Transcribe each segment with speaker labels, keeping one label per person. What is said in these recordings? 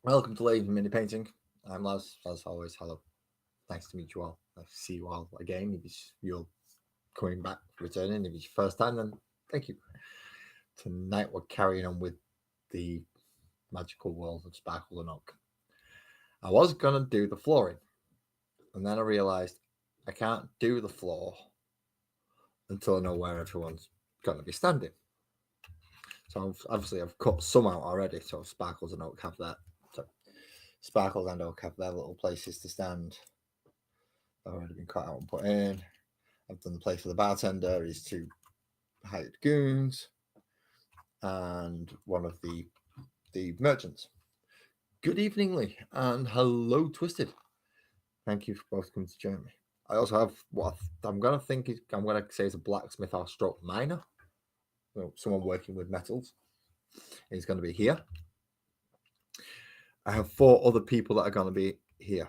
Speaker 1: Welcome to Ladies Mini Painting. I'm Laz, as always. Hello. Nice to meet you all. Nice to see you all again. If you're coming back, returning, if it's your first time, then thank you. Tonight we're carrying on with the magical world of Sparkle and Oak. I was going to do the flooring, and then I realised I can't do the floor until I know where everyone's going to be standing. So I've cut some out already, so Sparkles and Oak have that. So Sparkles and Oak have their little places to stand. They've already been cut out and put in. I've done the place for the bartender, his two hired goons, and one of the merchants. Good evening, Lee, and hello, Twisted. Thank you for both coming to join me. I also have what I'm gonna say is a blacksmith or stroke miner. Someone working with metals is going to be here. I have 4 other people that are going to be here.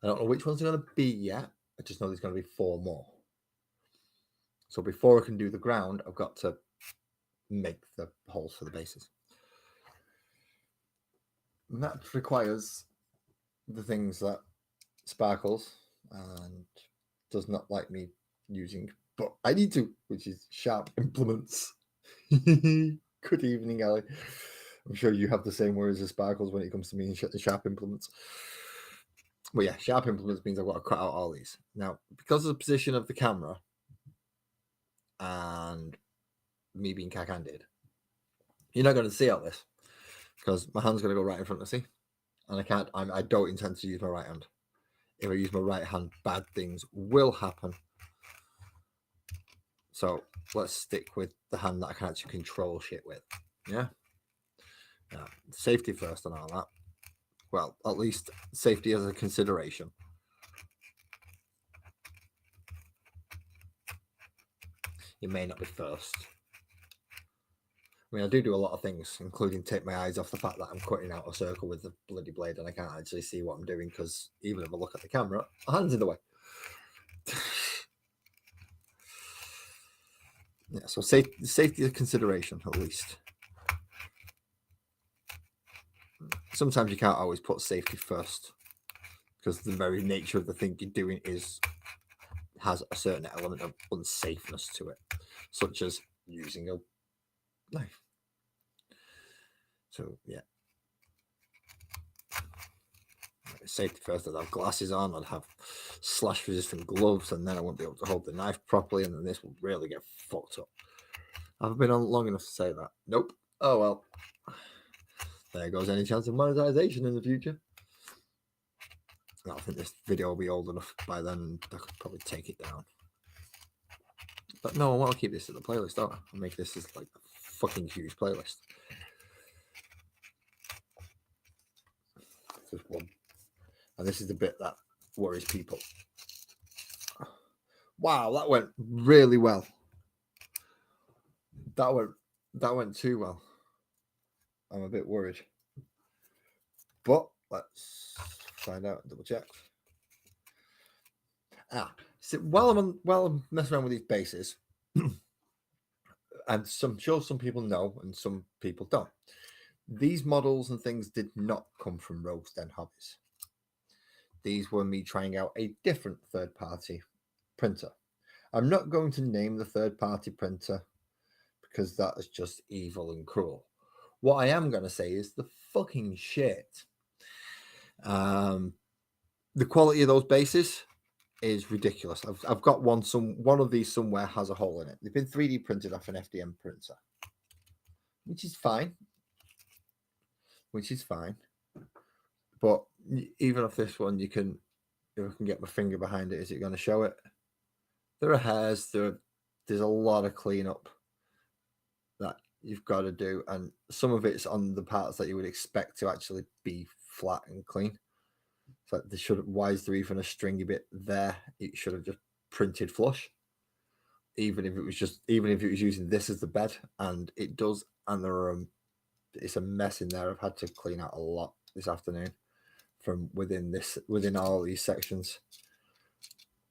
Speaker 1: I don't know which ones are going to be yet. I just know there's going to be 4 more. So before I can do the ground, I've got to make the holes for the bases. And that requires the things that Sparkles and does not like me using, but I need to, which is sharp implements. Good evening, Ali. I'm sure you have the same words as Sparkles when it comes to me and sharp implements. Well, yeah, sharp implements means I've got to cut out all these. Now, because of the position of the camera and me being cack-handed, you're not going to see all this because my hand's going to go right in front of see, and I don't intend to use my right hand. If I use my right hand, bad things will happen. So let's stick with the hand that I can actually control shit with. Yeah. Safety first and all that. Well, at least safety as a consideration. It may not be first. I mean, I do a lot of things, including take my eyes off the fact that I'm cutting out a circle with the bloody blade and I can't actually see what I'm doing because even if I look at the camera, my hand's in the way. Yeah, so safety is a consideration, at least. Sometimes you can't always put safety first because the very nature of the thing you're doing has a certain element of unsafeness to it, such as using a knife. So yeah, safety first. I'd have glasses on, I'd have slash resistant gloves, and then I won't be able to hold the knife properly, and then this will really get fucked up. I've been on long enough to say that. Nope. Oh well. There goes any chance of monetization in the future. I don't think this video will be old enough by then. I could probably take it down. But no, I want to keep this in the playlist, don't I? I'll make this as like a fucking huge playlist. Just one. And this is the bit that worries people. Wow, that went really well. That went too well. I'm a bit worried. But let's find out, double check. So while I'm messing around with these bases, and I'm sure some people know and some people don't. These models and things did not come from Rogue's Den Hobbies. These were me trying out a different third-party printer. I'm not going to name the third-party printer because that is just evil and cruel. What I am going to say is the fucking shit. The quality of those bases is ridiculous. I've got one of these somewhere has a hole in it. They've been 3D printed off an FDM printer, which is fine. But even off this one, if I can get my finger behind it, is it going to show it? There are hairs. There's a lot of cleanup that you've got to do, and some of it's on the parts that you would expect to actually be flat and clean. So why is there even a stringy bit there? It should have just printed flush. Even if it was using this as the bed, and it does, and it's a mess in there. I've had to clean out a lot this afternoon from within all these sections.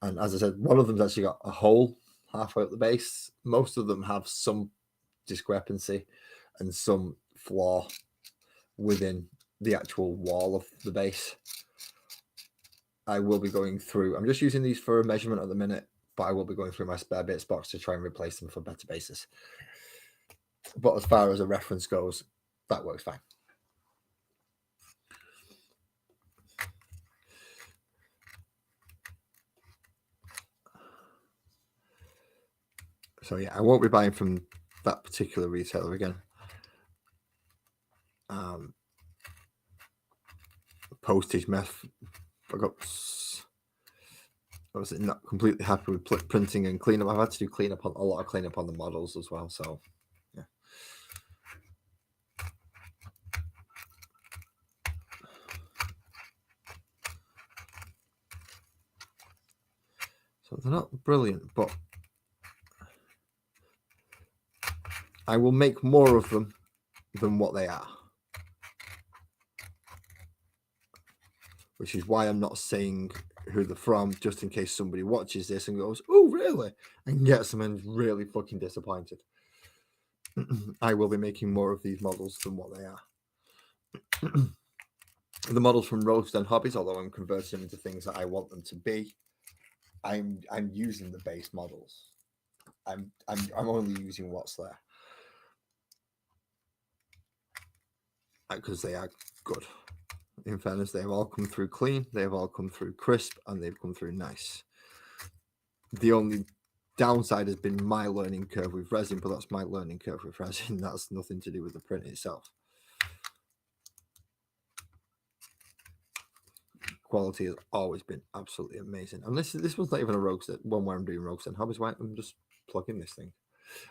Speaker 1: And as I said, one of them's actually got a hole halfway up the base. Most of them have some discrepancy and some flaw. within the actual wall of the base. I will be going through, I'm just using these for a measurement at the minute, but I will be going through my spare bits box to try and replace them for better bases. But as far as a reference goes, that works fine. So yeah, I won't be buying from that particular retailer again. Postage meth. I was not completely happy with printing and cleanup. I've had to do a lot of cleanup on the models as well. So yeah. So they're not brilliant, but I will make more of them than what they are. Which is why I'm not saying who they're from, just in case somebody watches this and goes, "Oh, really?" and gets them and really fucking disappointed. I will be making more of these models than what they are. The models from Rogues Den Hobbies, although I'm converting them into things that I want them to be, I'm using the base models. I'm only using what's there because they are good. In fairness, they have all come through clean, they have all come through crisp, and they've come through nice. The only downside has been my learning curve with resin, but that's my learning curve with resin. That's nothing to do with the print itself. Quality has always been absolutely amazing. And this one's not even a Rogues one where I'm doing Rogues Den Hobbies. Why I'm just plugging this thing.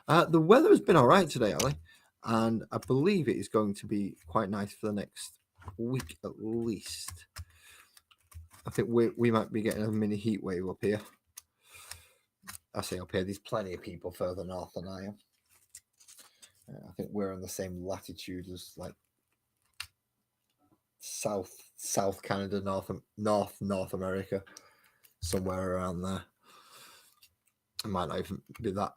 Speaker 1: The weather has been all right today, Ali, and I believe it is going to be quite nice for the next week at least. I think we might be getting a mini heat wave up here. I say up here, there's plenty of people further north than I am. I think we're on the same latitude as like South Canada, North America, somewhere around there. It might not even be that.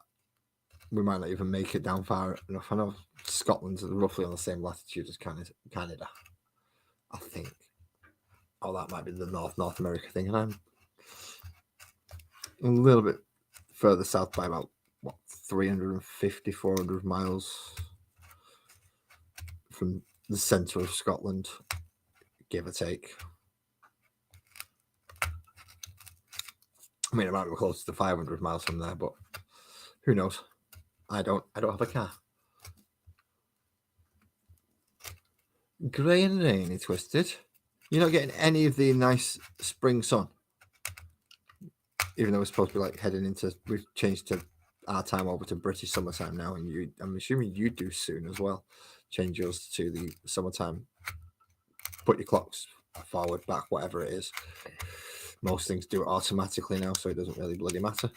Speaker 1: We might not even make it down far enough. I know Scotland's roughly on the same latitude as Canada, I think. Oh, that might be the North America thing, and I'm a little bit further south by about 350, 400 miles from the centre of Scotland, give or take. I mean, it might be close to 500 miles from there, but who knows? I don't have a car. Grey and rainy, Twisted. You're not getting any of the nice spring sun, even though we're supposed to be like heading into. We've changed to our time over to British summertime now, and I'm assuming you do soon as well. Change yours to the summertime. Put your clocks forward, back, whatever it is. Most things do it automatically now, so it doesn't really bloody matter.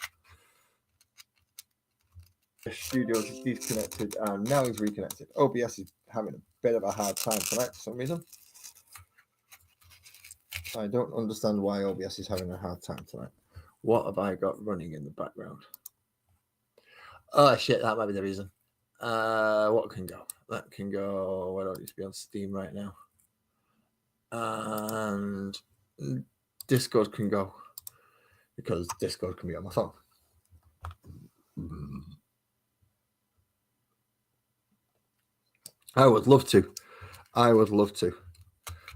Speaker 1: The studio is disconnected, and now he's reconnected. OBS is having a bit of a hard time tonight for some reason. I don't understand why OBS is having a hard time tonight. What have I got running in the background? Oh shit, that might be the reason. What can go? That can go. Why don't it be on Steam right now? And Discord can go because Discord can be on my phone. I would love to.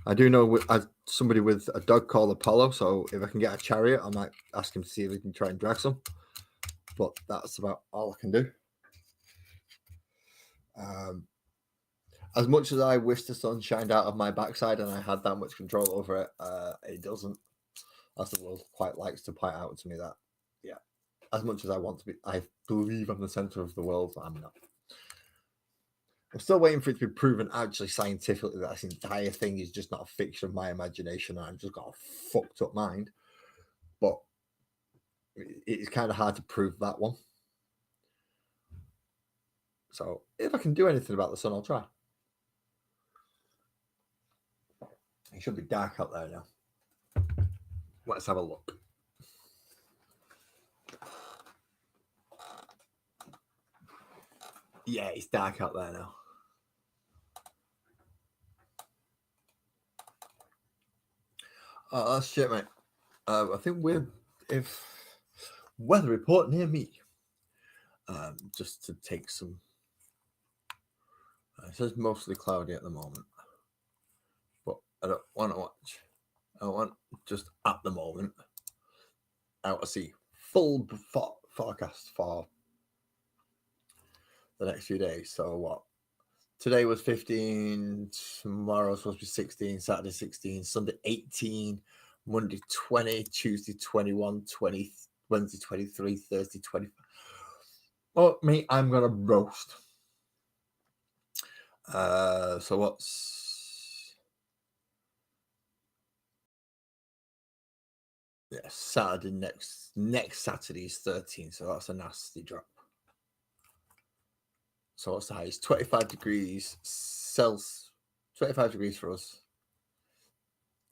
Speaker 1: I do know somebody with a dog called Apollo, so if I can get a chariot, I might ask him to see if he can try and drag some. But that's about all I can do. As much as I wish the sun shined out of my backside and I had that much control over it, it doesn't. As the world quite likes to point out to me that, yeah, as much as I want to be, I believe I'm the center of the world, I'm not. I'm still waiting for it to be proven actually scientifically that this entire thing is just not a fiction of my imagination and I've just got a fucked up mind. But it's kind of hard to prove that one. So if I can do anything about the sun, I'll try. It should be dark out there now. Let's have a look. Yeah, it's dark out there now. That's shit, mate. I think if weather report near me, just to take some. It says mostly cloudy at the moment, but I don't want to watch. I want just at the moment. I want to see full forecast for the next few days. So what? Today was 15, tomorrow's supposed to be 16, Saturday 16, Sunday 18, Monday 20, Tuesday 21, 20, Wednesday 23, Thursday 25. Oh, me, I'm going to roast. So what's... Yeah, Saturday next Saturday's 13, so that's a nasty drop. So what's the highest? 25 degrees Celsius. 25 degrees for us.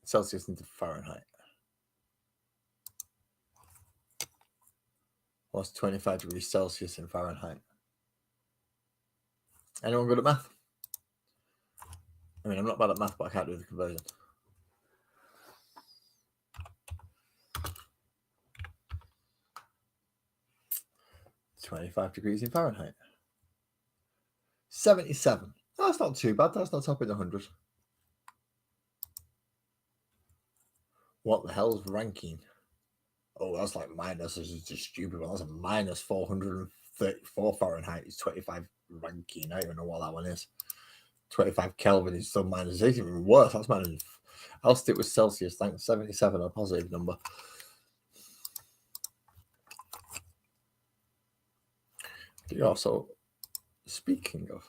Speaker 1: Celsius into Fahrenheit. What's 25 degrees Celsius in Fahrenheit? Anyone good at math? I mean, I'm not bad at math, but I can't do the conversion. $25 degrees in Fahrenheit. 77. Oh, that's not too bad. That's not topping 100. What the hell's ranking? Oh, that's like minus. This is just stupid. Well, that's a minus 434 Fahrenheit. It's 25 ranking. I don't even know what that one is. 25 Kelvin is still minus 8. Even worse. That's minus. I'll stick with Celsius. Thanks. 77, a positive number. But also, speaking of.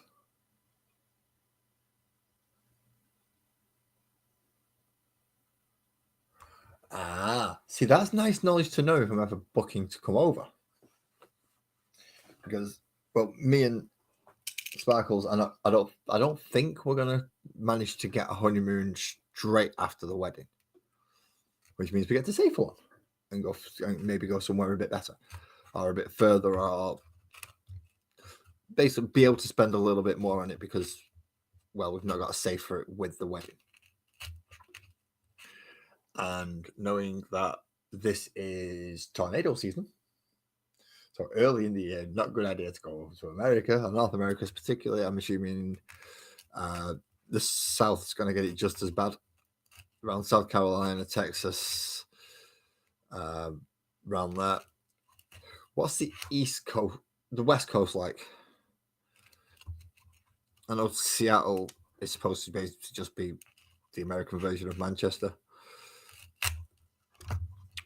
Speaker 1: See, that's nice knowledge to know if I'm ever booking to come over. Because, well, me and Sparkles, and I don't think we're gonna manage to get a honeymoon straight after the wedding, which means we get to save for one and go maybe go somewhere a bit better or a bit further, or basically be able to spend a little bit more on it because, well, we've not got to save for it with the wedding. And knowing that this is tornado season, so early in the year, not a good idea to go over to America, and North America particularly. I'm assuming the South's going to get it just as bad. Around South Carolina, Texas, around that. What's the East Coast, the West Coast like? I know Seattle is supposed to just be the American version of Manchester.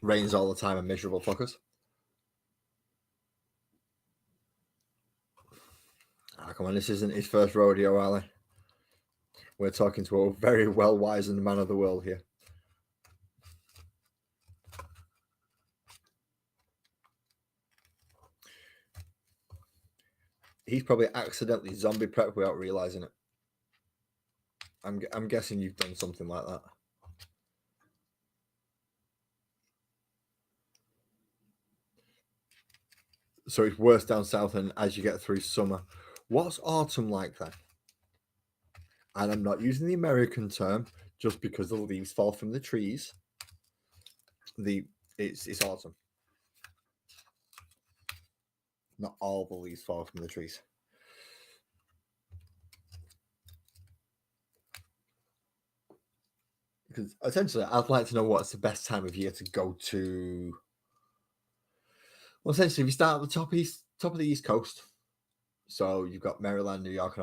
Speaker 1: Rains all the time and miserable fuckers. Come on, this isn't his first rodeo, Ali. We're talking to a very well-wizened man of the world here. He's probably accidentally zombie prepped without realizing it. I'm guessing you've done something like that. So it's worse down south, and as you get through summer, what's autumn like then? And I'm not using the American term just because the leaves fall from the trees. It's autumn. Not all the leaves fall from the trees. Because essentially, I'd like to know what's the best time of year to go to. Well, essentially, if you start at the top of the East Coast, so you've got Maryland, New York,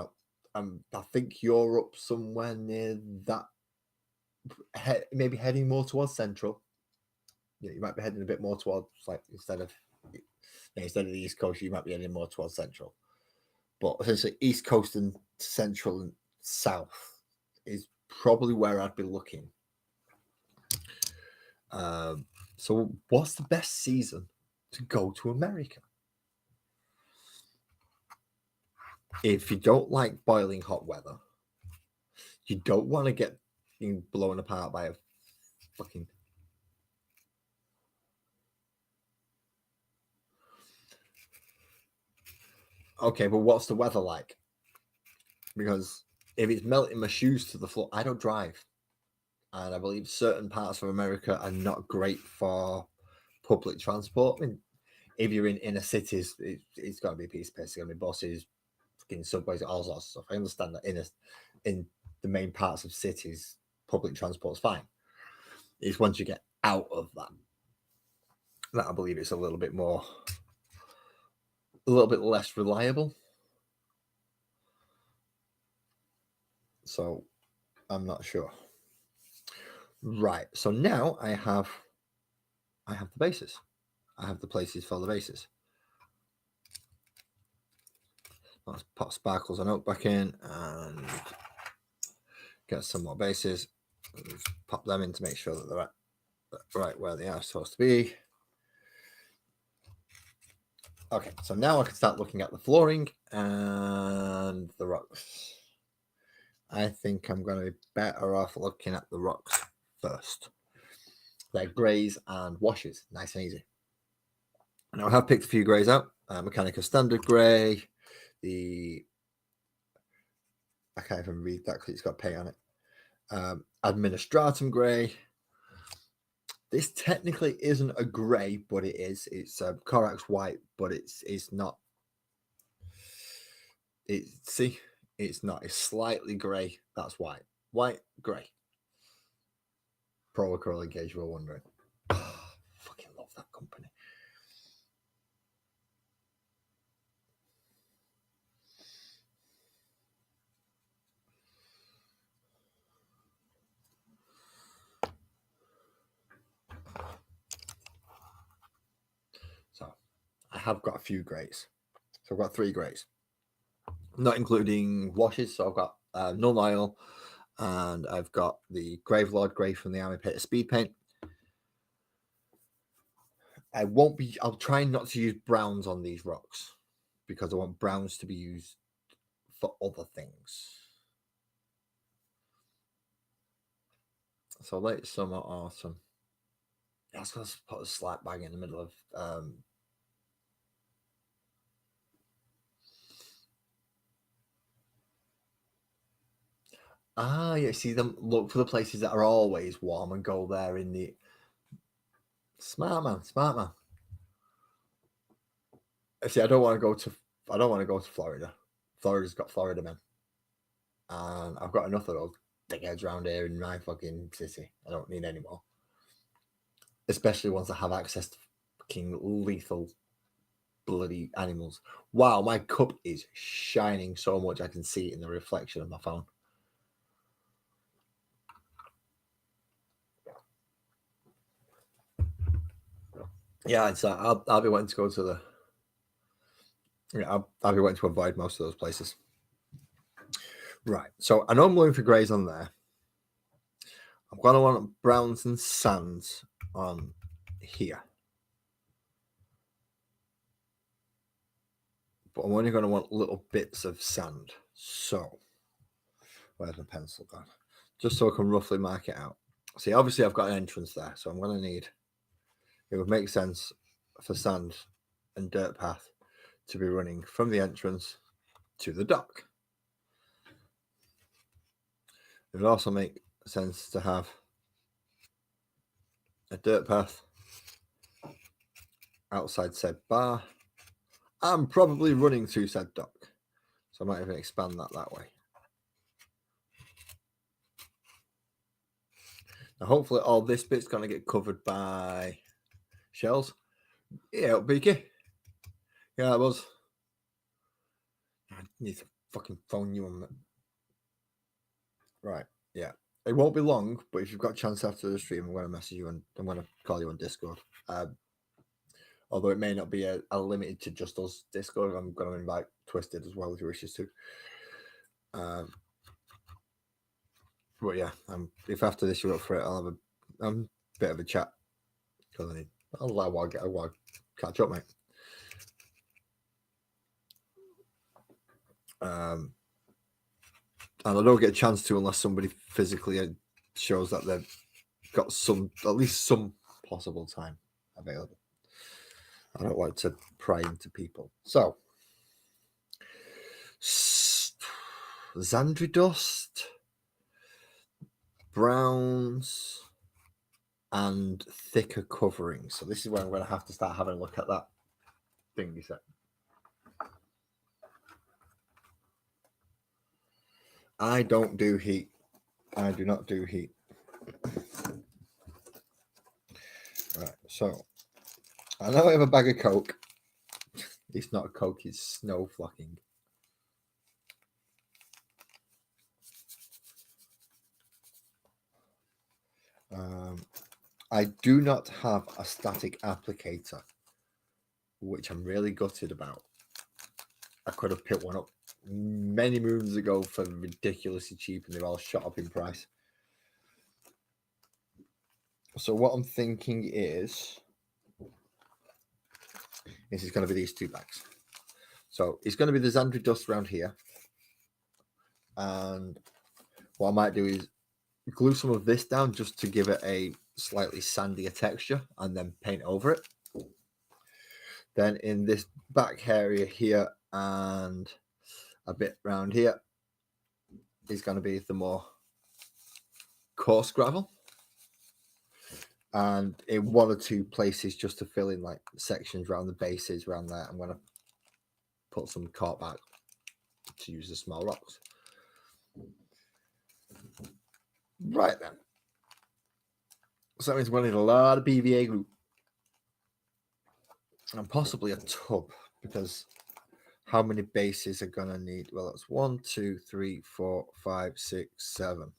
Speaker 1: and I think you're up somewhere near that. Maybe heading more towards Central. Yeah, you might be heading a bit more towards, like, instead of the East Coast, you might be heading more towards Central. But essentially, East Coast and Central and South is probably where I'd be looking. So what's the best season to go to America? If you don't like boiling hot weather, you don't want to get blown apart by a fucking... Okay, but what's the weather like? Because if it's melting my shoes to the floor, I don't drive. and I believe certain parts of America are not great for public transport. I mean, if you're in inner cities, it's got to be a piece of piss. It's going to be buses, fucking subways, all sorts of stuff. I understand that in the main parts of cities, public transport's fine. It's once you get out of that I believe it's a little bit less reliable. So I'm not sure. Right. So now I have the bases. I have the places for the bases. Let's put Sparkles and Oak back in and get some more bases. Let's pop them in to make sure that they're right where they are supposed to be. Okay, so now I can start looking at the flooring and the rocks. I think I'm going to be better off looking at the rocks first. They're greys and washes, nice and easy. Now I have picked a few greys out. Mechanica Standard Grey, I can't even read that because it's got paint on it. Administratum Grey. This technically isn't a grey, but it is. It's Corax White, but it's not. It's not. It's slightly grey. That's white. White, grey. Pro Acrylic Gauge, you were wondering. Fucking love that company. So I have got a few greys. So I've got 3 greys, not including washes. So I've got Null Nile, and I've got the Gravelord Grey from the Army Pit Speed Paint. I'll try not to use browns on these rocks because I want browns to be used for other things. So late summer, autumn. I was going to put a slap bag in the middle of yeah, see them look for the places that are always warm and go there in the smart man. See, I don't want to go to Florida. Florida's got Florida men. And I've got enough of those dickheads around here in my fucking city. I don't need any more. Especially once I have access to fucking lethal bloody animals. Wow, my cup is shining so much I can see it in the reflection of my phone. Yeah, it's I'll be wanting to go to the. Yeah, I'll be wanting to avoid most of those places. Right, so I know I'm looking for greys on there. I'm going to want browns and sands on here. But I'm only going to want little bits of sand. So, where's my pencil gone? Just so I can roughly mark it out. See, obviously I've got an entrance there, so I'm going to need. It would make sense for sand and dirt path to be running from the entrance to the dock. It would also make sense to have a dirt path outside said bar and probably running through said dock. So I might even expand that way. Now hopefully all this bit's going to get covered by shells. Yeah, Beaky. Yeah, it was. I need to fucking phone you on that. Right, yeah. It won't be long, but if you've got a chance after the stream, I'm going to message you and I'm going to call you on Discord. Although it may not be a limited to just us Discord, I'm going to invite Twisted as well if he wishes to. But yeah, if after this you're up for it, I'll have a bit of a chat. Because I want to catch up, mate. And I don't get a chance to unless somebody physically shows that they've got at least some possible time available. I don't like to pry into people. So, Xandri Dust. browns and thicker covering. So this is where I'm going to have to start having a look at that thing you said. I don't do heat. I do not do heat. Right, so I know I have a bag of Coke. It's not Coke, it's snow flocking. I do not have a static applicator, which I'm really gutted about. I could have picked one up many moons ago for ridiculously cheap, and they've all shot up in price. So what I'm thinking is, this is going to be these two bags. So it's going to be the Xandri dust around here, and what I might do is glue some of this down just to give it a slightly sandier texture, and then paint over it. Then in this back area here and a bit around here is going to be the more coarse gravel, and in one or two places just to fill in like sections around the bases around there, I'm going to put some cork back to use the small rocks. Right then, so that means we'll need a lot of PVA glue and possibly a tub, because how many bases are gonna need? Well, that's 1, 2, 3, 4, 5, 6, 7.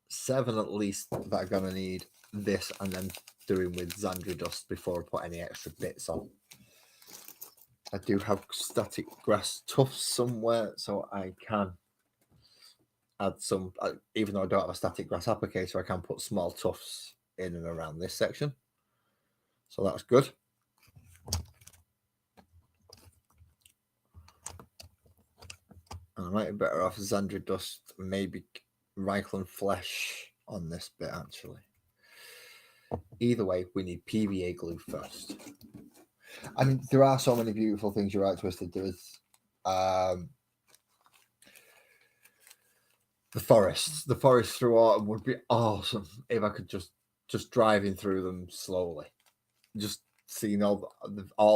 Speaker 1: 7 at least that are gonna need this, and then doing with Xandri dust before I put any extra bits on. I do have static grass tufts somewhere, so I can add some, even though I don't have a static grass applicator, I can put small tufts in and around this section. So that's good. I might be better off Xandri dust, maybe Reikland flesh on this bit actually. Either way, we need PVA glue first. I mean, there are so many beautiful things. You're right, Twisted. There is the forests. The forests through autumn would be awesome if I could just driving through them slowly, just seeing all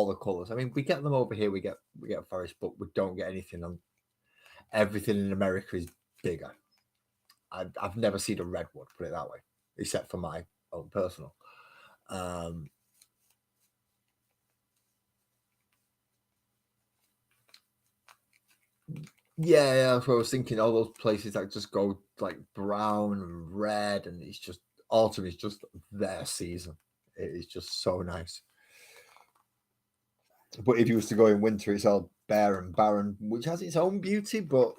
Speaker 1: the colors. I mean, we get them over here. We get forest, but we don't get anything on. Everything in America is bigger. I've never seen a redwood, put it that way, except for my own personal. Yeah, that's what I was thinking. All those places that just go like brown and red, and it's just autumn is just their season. It is just so nice. But if you was to go in winter, it's all bare and barren, which has its own beauty, but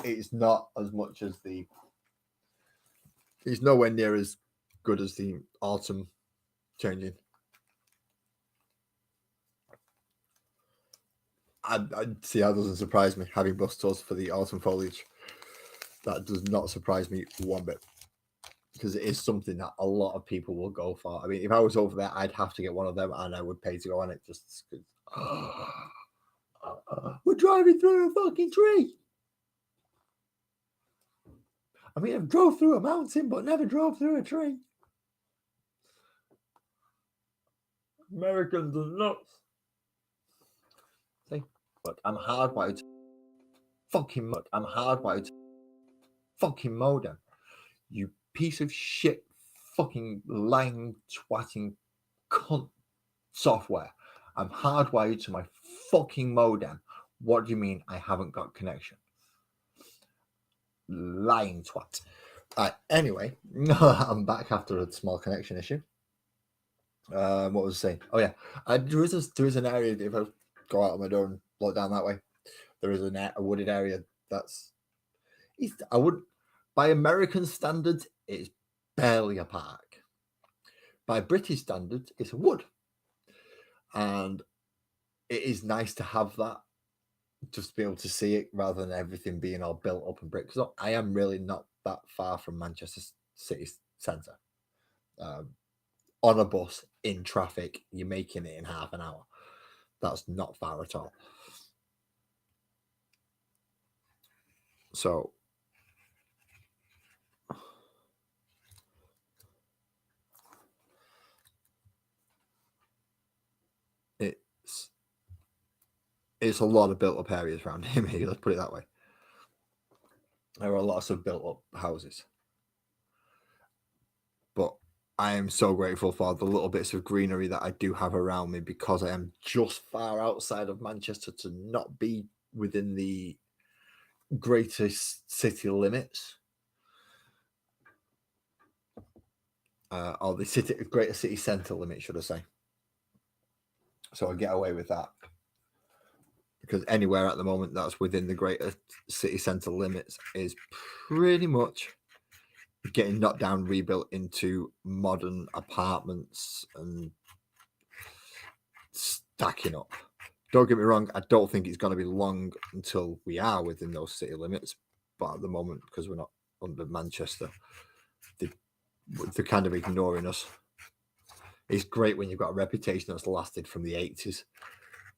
Speaker 1: it's not as much as the. It's nowhere near as good as the autumn changing. I see, that doesn't surprise me, having bust toes for the autumn foliage. That does not surprise me one bit, because it is something that a lot of people will go for. I mean, if I was over there, I'd have to get one of them, and I would pay to go on it just because. We're driving through a fucking tree. I mean, I've drove through a mountain, but never drove through a tree. Americans are nuts. See, look, I'm hardwired. Fucking look, I'm hardwired. Fucking modem. You piece of shit, fucking lying, twatting, cunt software. I'm hardwired to my fucking modem. What do you mean I haven't got connection? Lying twat. Anyway, I'm back after a small connection issue. What was I saying? Oh yeah, there is an area. If I go out on my door and blow down that way, there is a wooded area that's. I would, by American standards, it's barely a park. By British standards, it's a wood, and it is nice to have that, just to be able to see it rather than everything being all built up and brick. Because I am really not that far from Manchester city centre. On a bus in traffic, you're making it in half an hour. That's not far at all. So it's a lot of built-up areas around him here. Let's put it that way. There are lots of built-up houses, but I am so grateful for the little bits of greenery that I do have around me, because I am just far outside of Manchester to not be within the greatest city limits, or the greater city centre limit, should I say. So I get away with that, because anywhere at the moment that's within the greater city centre limits is pretty much getting knocked down, rebuilt into modern apartments and stacking up. Don't get me wrong, I don't think it's going to be long until we are within those city limits, but at the moment, because we're not under Manchester, they're kind of ignoring us. It's great when you've got a reputation that's lasted from the 80s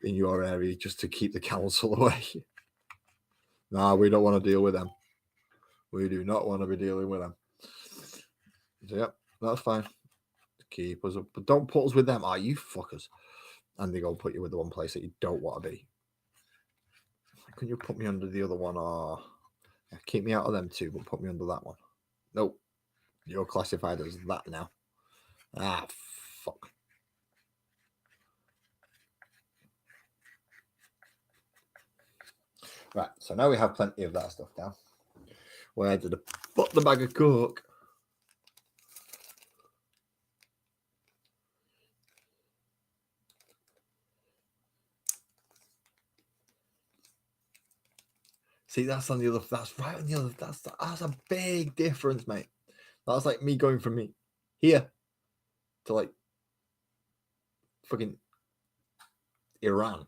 Speaker 1: in your area just to keep the council away. Nah, we don't want to deal with them. We do not want to be dealing with them. So, yep, that's fine. Keep us up, but don't put us with them. Are you fuckers? And they go put you with the one place that you don't want to be. Can you put me under the other one, or keep me out of them too, but put me under that one? Nope. You're classified as that now. Ah, fuck. Right, so now we have plenty of that stuff down. Where did I put the bag of coke? See, that's on the other. That's right on the other. That's a big difference, mate. That's like me going from me here to like fucking Iran.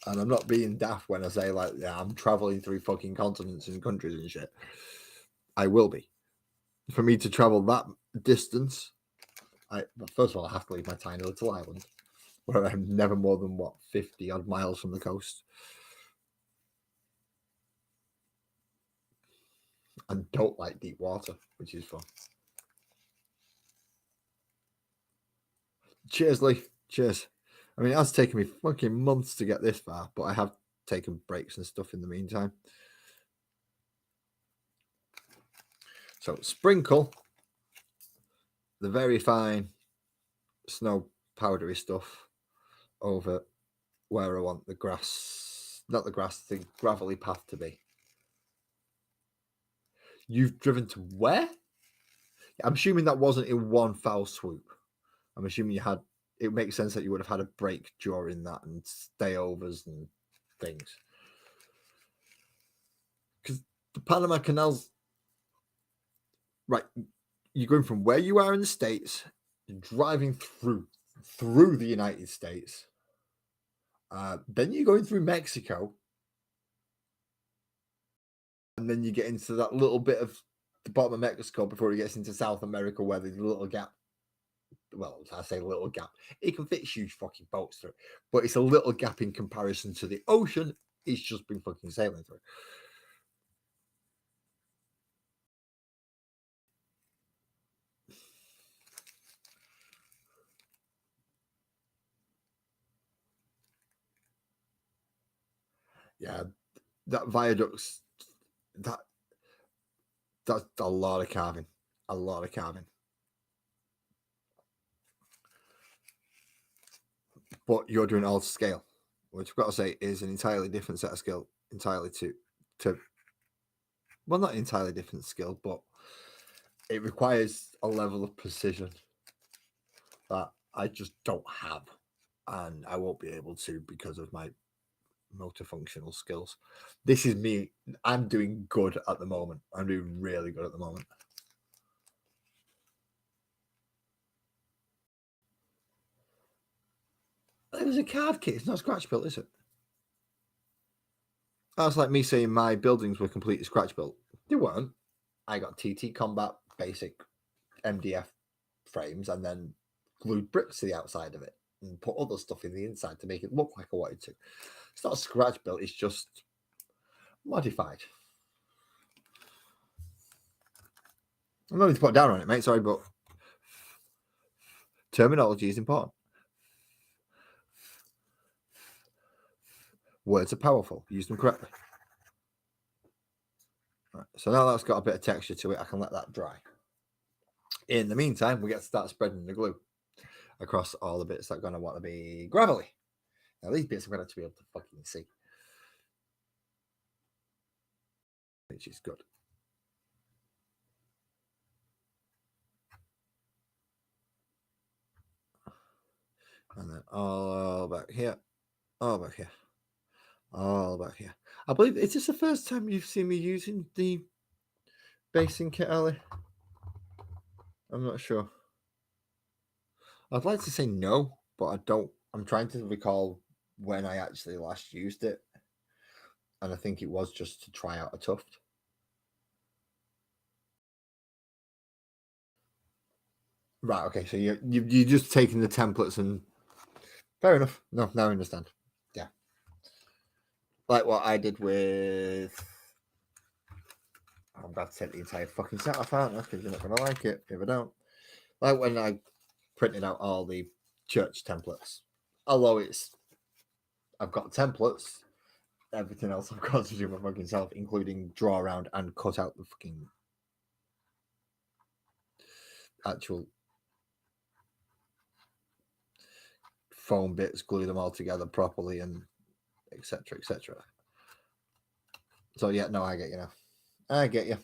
Speaker 1: And I'm not being daft when I say, like, yeah, I'm traveling through fucking continents and countries and shit. I will be. For me to travel that distance, first of all, I have to leave my tiny little island, where I'm never more than, 50 odd miles from the coast. And don't like deep water, which is fun. Cheers, Lee. Cheers. I mean, it has taken me fucking months to get this far, but I have taken breaks and stuff in the meantime. So sprinkle the very fine snow powdery stuff over where I want the grass, not the grass, the gravelly path to be. You've driven to where? I'm assuming that wasn't in one foul swoop. I'm assuming you had, it makes sense that you would have had a break during that and stayovers and things. Because the Panama Canal's, right, you're going from where you are in the States, driving through the United States. Then you're going through Mexico. And then you get into that little bit of the bottom of Mexico before it gets into South America, where there's a little gap. Well, I say little gap. It can fit huge fucking boats through, but it's a little gap in comparison to the ocean it's just been fucking sailing through. Yeah, that viaduct's that's a lot of carving. A lot of carving. But you're doing all to scale, which I've got to say is an entirely different set of skill, entirely to well, not entirely different skill, but it requires a level of precision that I just don't have, and I won't be able to because of my multifunctional skills. This is me. I'm doing good at the moment. I'm doing really good at the moment. It was a card kit. It's not scratch built, is it? That's like me saying my buildings were completely scratch built. They weren't. I got TT Combat basic MDF frames and then glued bricks to the outside of it and put other stuff in the inside to make it look like I wanted to. It's not scratch built. It's just modified. I'm not going to put down on it, mate. Sorry, but terminology is important. Words are powerful. Use them correctly. Right, so now that's got a bit of texture to it, I can let that dry. In the meantime, we get to start spreading the glue across all the bits that are going to want to be gravelly. Now, these bits I'm going to be able to fucking see, which is good. And then all back here, all back here, all back here. I believe, is this the first time you've seen me using the basing kit, Ali? I'm not sure. I'd like to say no, but I don't. I'm trying to recall when I actually last used it. And I think it was just to try out a tuft. Right, okay, so you're just taking the templates and... Fair enough. No, now I understand. Yeah. Like what I did with... I'm about to take the entire fucking set off, aren't I? Because you're not going to like it if I don't. Like when I printed out all the church templates. Although I've got templates, everything else I've got to do my fucking self, including draw around and cut out the fucking actual foam bits, glue them all together properly, and etc. etc. So yeah, no, I get you now. I get you.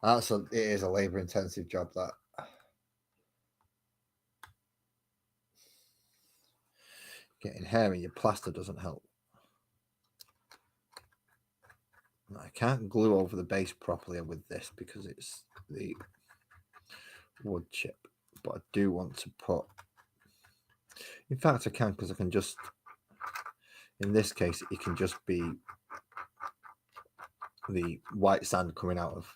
Speaker 1: It is a labor-intensive job, that. Getting hair in your plaster doesn't help. I can't glue over the base properly with this because it's the wood chip, but I do want to put... In fact, I can, because I can just... In this case, it can just be the white sand coming out of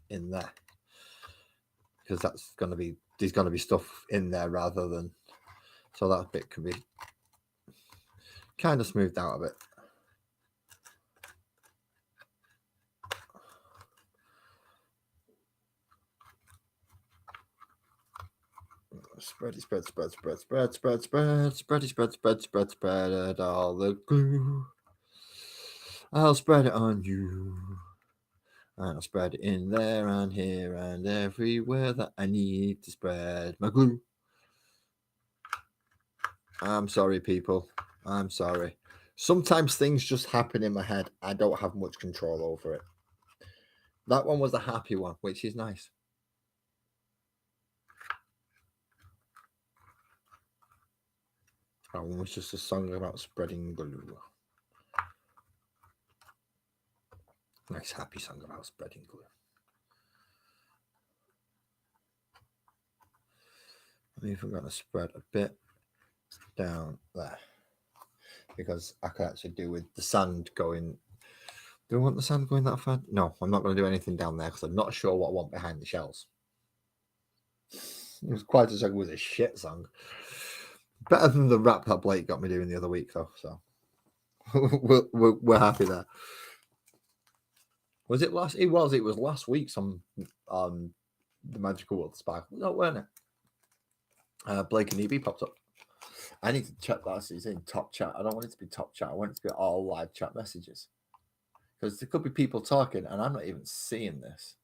Speaker 1: in there, because that's going to be... There's going to be stuff in there rather than... So that bit can be kind of smoothed out a bit. Spread all the glue. I'll spread it on you. I'll spread it in there and here and everywhere that I need to spread my glue. I'm sorry, people. I'm sorry. Sometimes things just happen in my head. I don't have much control over it. That one was a happy one, which is nice. That one was just a song about spreading glue. Nice, happy song about spreading glue. I'm even going to spread a bit down there, because I can actually do with the sand going... Do I want the sand going that far? No, I'm not going to do anything down there because I'm not sure what I want behind the shells. It was quite a song. It was a shit song. Better than the rap that Blake got me doing the other week, though. So we're happy there. Was it last? It was. It was last week's on the Magical World Sparkle. No, weren't it? Blake and EB popped up. I need to check that. It's in top chat. I don't want it to be top chat. I want it to be all live chat messages, because there could be people talking and I'm not even seeing this.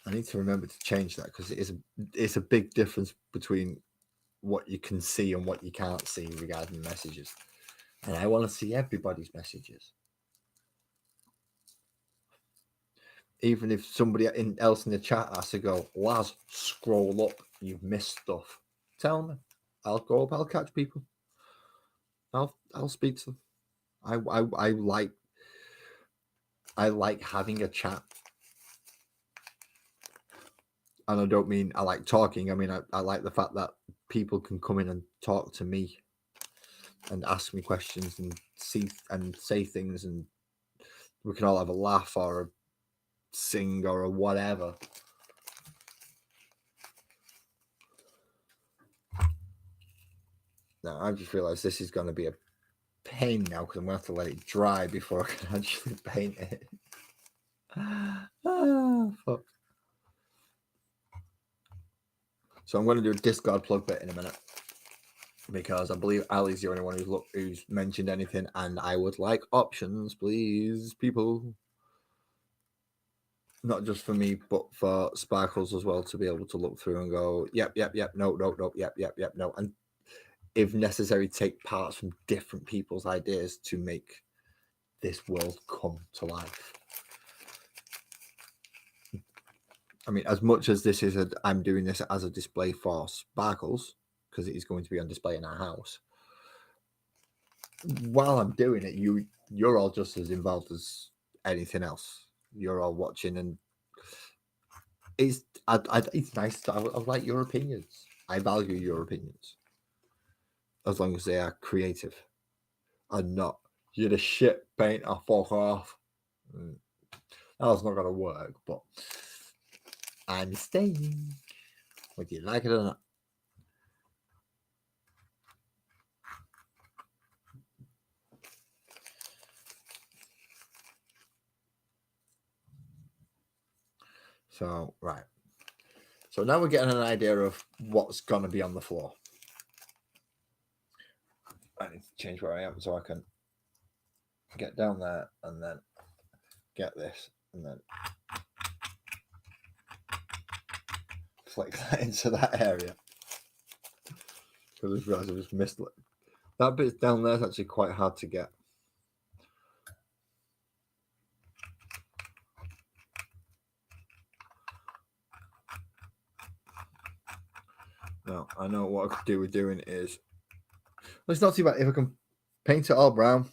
Speaker 1: I need to remember to change that, because it's a big difference between what you can see and what you can't see regarding messages. And I want to see everybody's messages. Even if somebody else in the chat has to go, Laz, scroll up, you've missed stuff. Tell me. I'll go up, I'll catch people. I'll speak to them. I like having a chat. And I don't mean I like talking. I mean, I like the fact that people can come in and talk to me and ask me questions and see and say things, and we can all have a laugh or a sing or a whatever. Now, I just realized this is going to be a pain now, because I'm going to have to let it dry before I can actually paint it. Ah, fuck. So I'm going to do a Discord plug bit in a minute, because I believe Ali's the only one who's mentioned anything, and I would like options, please, people. Not just for me, but for Sparkles as well, to be able to look through and go, yep, no, yep, no. And if necessary, take parts from different people's ideas to make this world come to life. I mean, as much as this is I'm doing this as a display for Sparkles, because it is going to be on display in our house. While I'm doing it, you're all just as involved as anything else. You're all watching, and it's nice. I like your opinions. I value your opinions, as long as they are creative and not you're the shit painter, fuck off. That's not gonna work, but I'm staying, whether you like it or not. So, right. So now we're getting an idea of what's going to be on the floor. I need to change where I am so I can get down there and then get this and then flick that into that area. Because I just realised I just missed it. That bit down there is actually quite hard to get. Now, I know what I could do with doing is, well, it's not too bad if I can paint it all brown.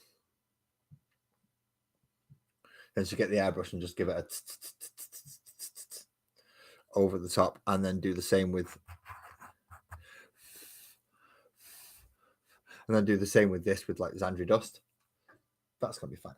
Speaker 1: Then to get the airbrush and just give it a over the top, and then do the same with, and then do the same with this with like Xandri dust. That's gonna be fine.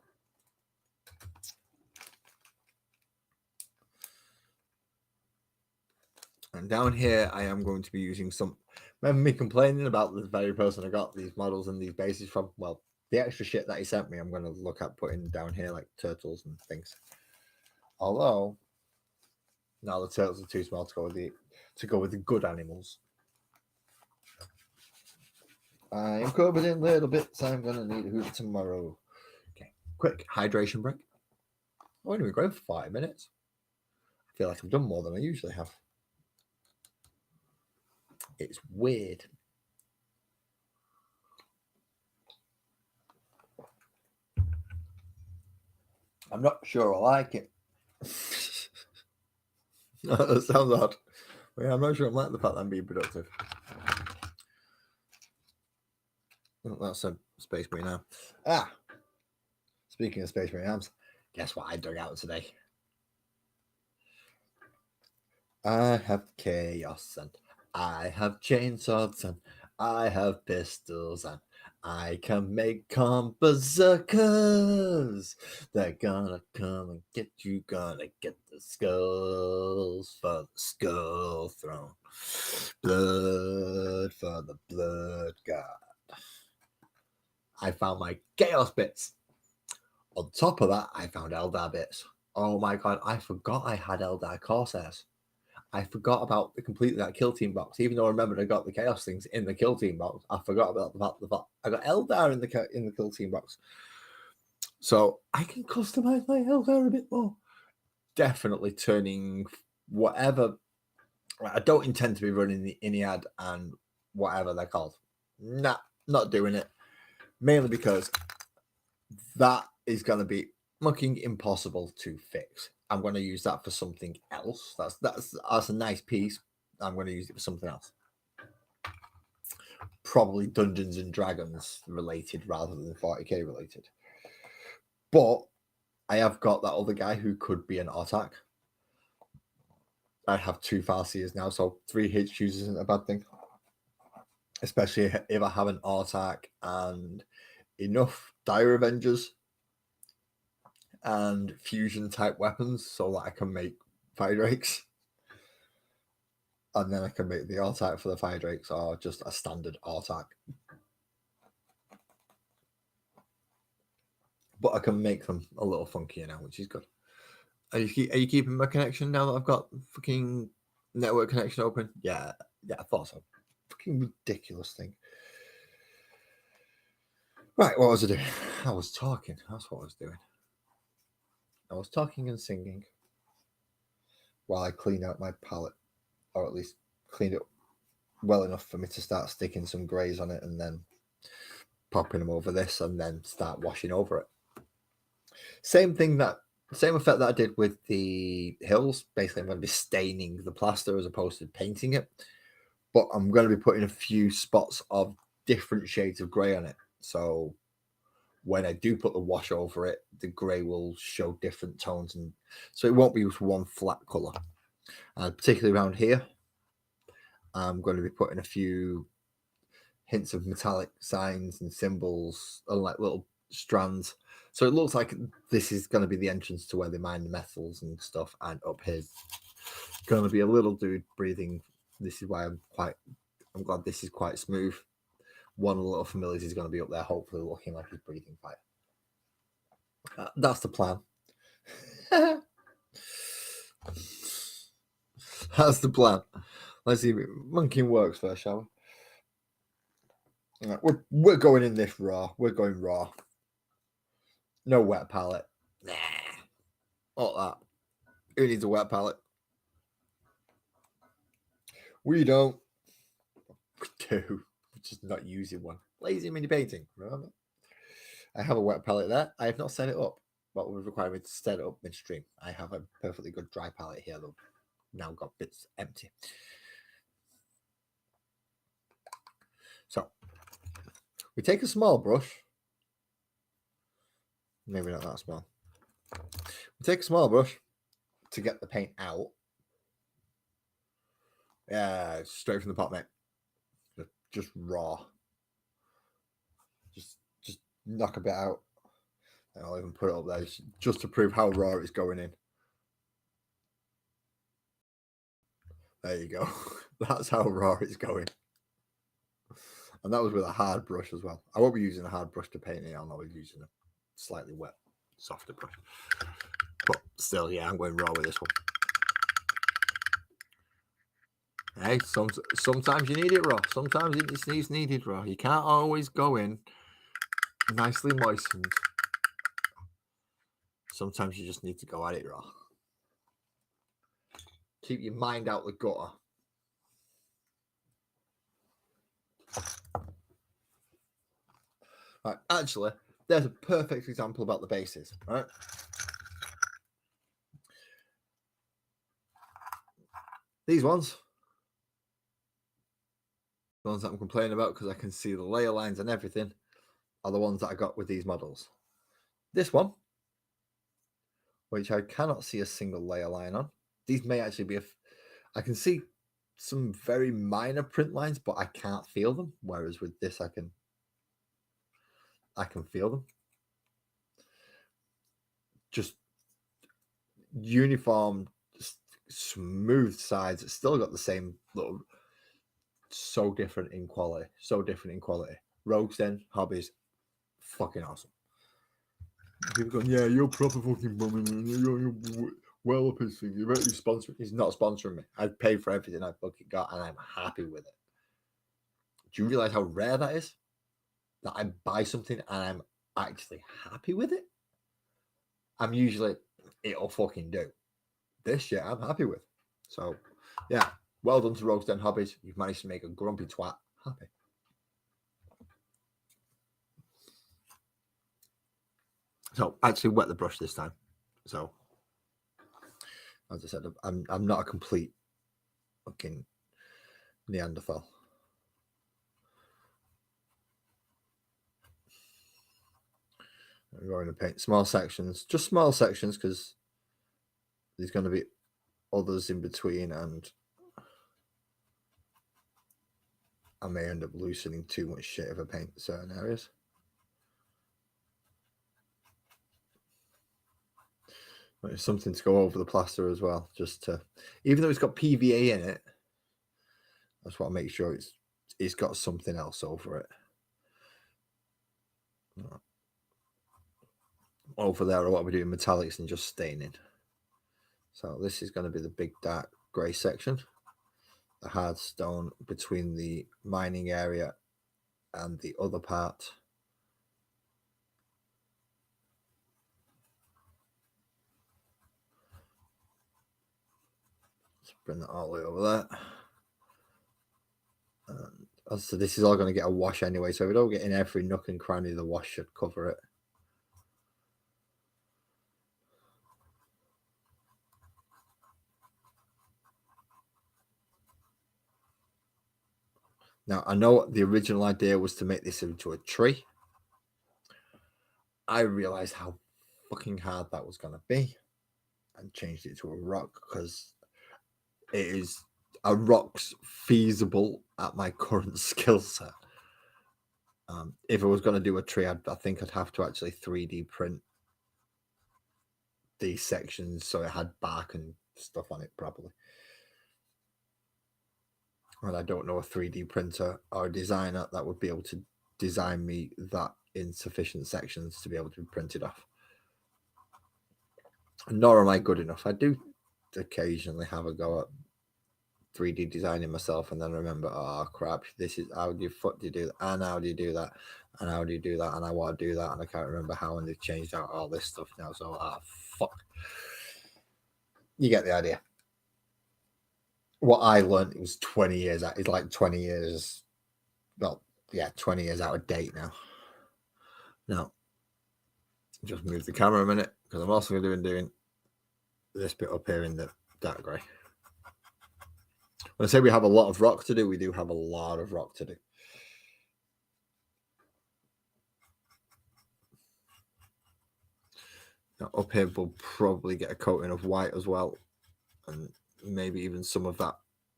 Speaker 1: And down here, I am going to be using some. Remember me complaining about the very person I got these models and these bases from? Well, the extra shit that he sent me, I'm going to look at putting down here, like turtles and things. Although, now the turtles are too small to go with the good animals. I am covered in little bits. I'm going to need a Hoover tomorrow. Okay, quick hydration break. I've only been going for 5 minutes. I feel like I've done more than I usually have. It's weird. I'm not sure I like it. That sounds odd. Yeah, I'm not sure I like the fact that I'm being productive. Oh, that's a Space Marine arm. Ah, speaking of Space Marine arms, guess what I dug out today? I have chaos and I have chainsaws and I have pistols and I can make berserkers. They're gonna come and get you, gonna get the skulls for the skull throne. Blood for the blood god. I found my chaos bits. On top of that, I found Eldar bits. Oh my god, I forgot I had Eldar Corsairs. I forgot about completely that kill team box. Even though I remembered I got the chaos things in the kill team box, I forgot about the fact that I got Eldar in the kill team box. So I can customize my Eldar a bit more. Definitely turning whatever. I don't intend to be running the Iniad and whatever they're called. Nah, not doing it. Mainly because that is going to be fucking impossible to fix. I'm going to use that for something else. That's a nice piece. I'm going to use it for something else. Probably Dungeons and Dragons related rather than 40k related. But I have got that other guy who could be an Autarch. I have 2 Farseers now, so 3 HQs isn't a bad thing. Especially if I have an Autarch and enough Dire Avengers and fusion type weapons so that I can make fire drakes. And then I can make the Autarch for the fire drakes or just a standard Autarch. But I can make them a little funkier now, which is good. Are you keeping my connection now that I've got fucking network connection open? Yeah, Yeah, I thought so. Fucking ridiculous thing. Right, what was I doing? I was talking. That's what I was doing. I was talking and singing while I cleaned out my palette, or at least cleaned it well enough for me to start sticking some greys on it and then popping them over this and then start washing over it. Same effect that I did with the hills. Basically, I'm going to be staining the plaster as opposed to painting it, but I'm going to be putting a few spots of different shades of grey on it. So when I do put the wash over it, the grey will show different tones, and so it won't be just one flat colour. And particularly around here, I'm going to be putting a few hints of metallic signs and symbols and like little strands. So it looks like this is going to be the entrance to where they mine the metals and stuff. And up here's going to be a little dude breathing. This is why I'm glad this is quite smooth. One of the little familiars is going to be up there, hopefully looking like he's breathing fire. That's the plan. That's the plan. Let's see if monkeying works first, shall we? Right, we're going in this raw. We're going raw. No wet palette. Nah. All that. Who needs a wet palette? We don't. We do. We're just not using one. Lazy mini painting. Remember? I have a wet palette there. I have not set it up. What would require me to set it up midstream? I have a perfectly good dry palette here, though. Now got bits empty. So we take a small brush. Maybe not that small. We take a small brush to get the paint out. Yeah, straight from the pot, mate. Just raw. Just knock a bit out. And I'll even put it up there just to prove how raw it's going in. There you go. That's how raw it's going. And that was with a hard brush as well. I won't be using a hard brush to paint it on. I'll be using a slightly wet, softer brush. But still, yeah, I'm going raw with this one. Hey, sometimes you need it raw. Sometimes it's needed raw. You can't always go in nicely moistened. Sometimes you just need to go at it raw. Keep your mind out the gutter. Right, actually, there's a perfect example about the bases, right? These ones the ones that I'm complaining about because I can see the layer lines and everything, are the ones that I got with these models. This one, which I cannot see a single layer line on. These may actually be I can see some very minor print lines, but I can't feel them. Whereas with this, I can feel them. Just uniform, smooth sides. It's still got the same little. So different in quality. Rogues Den Hobbies, fucking awesome. People going, yeah, you're proper fucking bumming. You're well up his thing. You better sponsor. He's not sponsoring me. I've paid for everything I fucking got, and I'm happy with it. Do you realize how rare that is? That I buy something and I'm actually happy with it. I'm usually, it'll fucking do. This shit I'm happy with. So, yeah, well done to Rogues Den Hobbies. You've managed to make a grumpy twat happy. So, actually wet the brush this time. So, as I said, I'm not a complete fucking Neanderthal. I'm going to paint small sections, just small sections, because there's going to be others in between, and I may end up loosening too much shit if I paint certain areas. There's something to go over the plaster as well, just to, even though it's got PVA in it, I just want to make sure it's got something else over it. Over there, what we're doing metallics and just staining. So this is going to be the big dark grey section. the hard stone between the mining area and the other part. Let's bring that all the way over there. And so this is all going to get a wash anyway, so if we don't get in every nook and cranny, the wash should cover it. Now, I know the original idea was to make this into a tree. I realized how fucking hard that was going to be and changed it to a rock because it is a rock's feasible at my current skill set. If I was going to do a tree, I think I'd have to actually 3D print these sections so it had bark and stuff on it properly. And I don't know a 3D printer or a designer that would be able to design me that in sufficient sections to be able to be printed off. Nor am I good enough. I do occasionally have a go at 3D designing myself and then remember, oh crap, this is how do you do that, and how do you do that, and how do you do that, and I want to do that, and I can't remember how, and they've changed out all this stuff now, so fuck. You get the idea. What I learned, it was 20 years out. It's like 20 years. Well, yeah, 20 years out of date now. Now, just move the camera a minute because I'm also going to be doing this bit up here in the dark grey. When I say we have a lot of rock to do, we do have a lot of rock to do. Now, up here, we'll probably get a coating of white as well, and maybe even some of that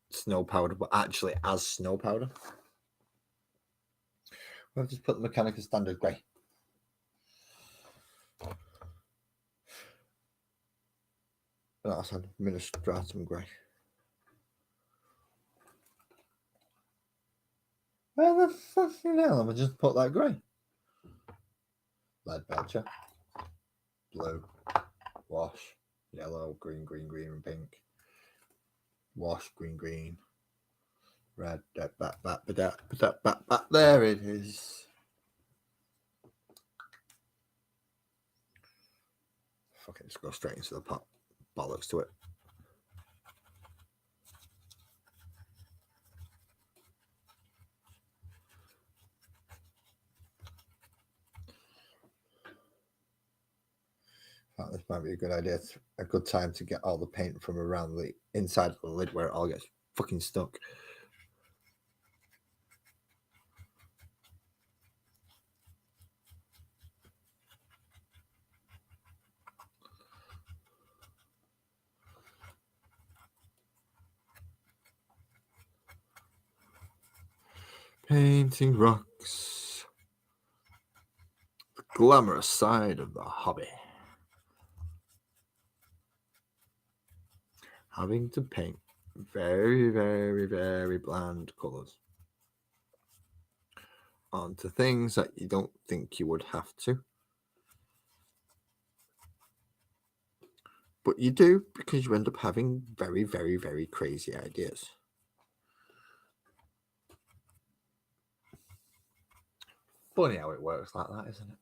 Speaker 1: snow powder, but actually as snow powder. We'll just put the Mechanicus Standard Grey. That's an Administratum Grey. Where the fucking hell am I just put that grey? Leadbelcher. Blue. Wash. Yellow, green, green, green, and pink. Wash, green, green. Red. There it is. Fuck it, just go straight into the pot. Bollocks to it. This might be a good idea. It's a good time to get all the paint from around the inside of the lid where it all gets fucking stuck. Painting rocks. The glamorous side of the hobby. Having to paint very, very, very bland colours onto things that you don't think you would have to. But you do because you end up having very, very, very crazy ideas. Funny how it works like that, isn't it?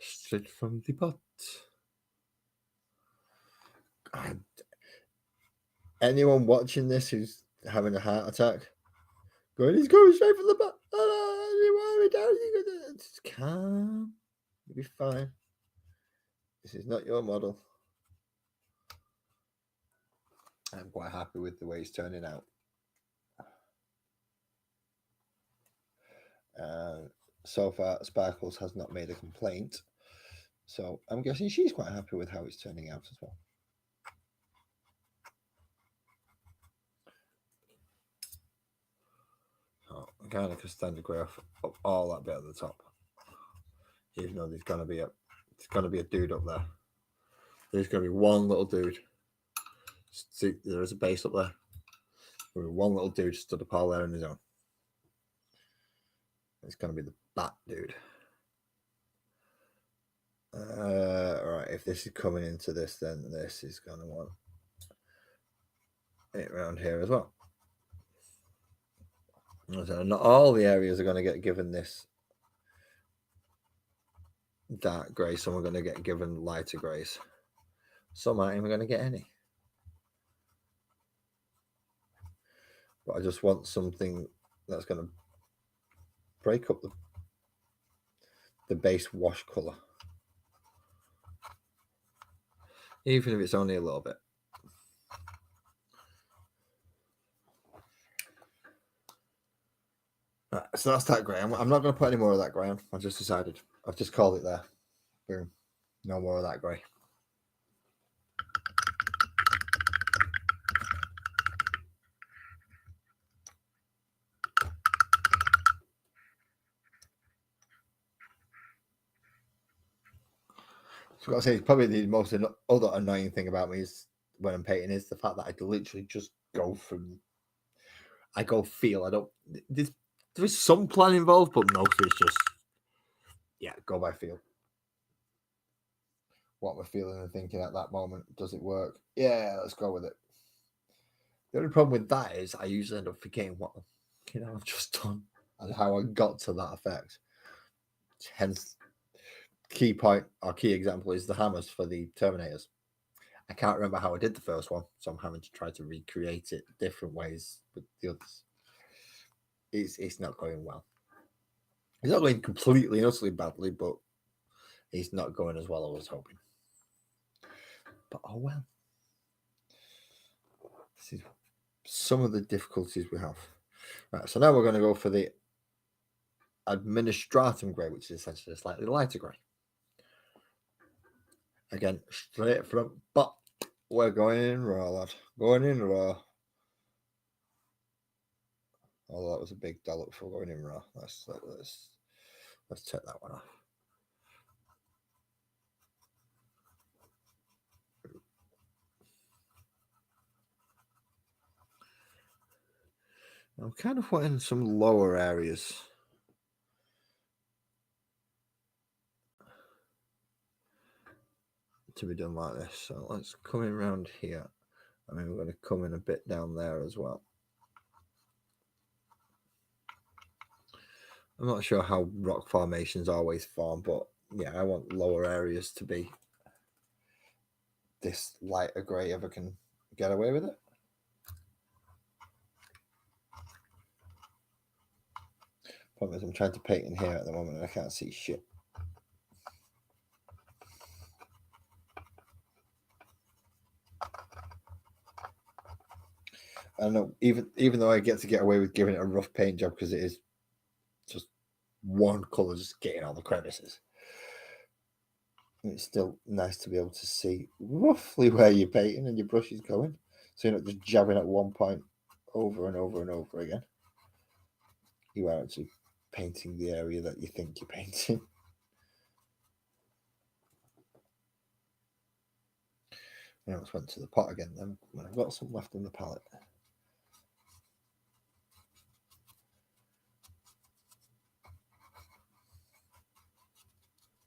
Speaker 1: Straight from the pot. And anyone watching this who's having a heart attack, he's going straight from the pot. Just calm. You'll be fine. This is not your model. I'm quite happy with the way it's turning out. So far, Sparkles has not made a complaint. So I'm guessing she's quite happy with how it's turning out as well. So I'm kind of Standard Grey off all that bit at the top. Even though there's gonna be a dude up there. There's gonna be one little dude. See, there is a base up there. There's one little dude stood up all there on his own. It's gonna be the bat dude. All right, if this is coming into this, then this is gonna want it around here as well. So not all the areas are going to get given this dark grey. Some are going to get given lighter greys. Some aren't even going to get any. But I just want something that's going to break up the base wash colour. Even if it's only a little bit. Right, so that's that grey. I'm not going to put any more of that grey on. I just decided. I've just called it there. Boom. No more of that grey. So I've got to say, probably the most other annoying thing about me is when I'm painting is the fact that I literally just go from. I go feel. I don't. There is some plan involved, but most of it's just go by feel. What we're feeling and thinking at that moment. Does it work? Yeah, let's go with it. The only problem with that is I usually end up forgetting what I've just done and how I got to that effect. Hence, key point or key example is the hammers for the Terminators. I can't remember how I did the first one, so I'm having to try to recreate it different ways with the others. It's not going well. It's not going completely and utterly badly, but it's not going as well as I was hoping. But oh well. This is some of the difficulties we have. Right, so now we're going to go for the Administratum grey, which is essentially a slightly lighter grey. Again, straight from, but we're going in raw, lad. Going in raw. Although that was a big dollop for going in raw. Let's take that one off. I'm kind of wanting some lower areas to be done like this. So let's come in around here. I mean, we're going to come in a bit down there as well. I'm not sure how rock formations always form, but yeah, I want lower areas to be this lighter grey if I can get away with it. Problem is I'm trying to paint in here at the moment and I can't see shit. I don't know, even though I get to get away with giving it a rough paint job because it is just one colour just getting all the crevices. It's still nice to be able to see roughly where you're painting and your brush is going. So you're not just jabbing at one point over and over and over again. You are actually painting the area that you think you're painting. I almost went to the pot again then when I've got some left on the palette.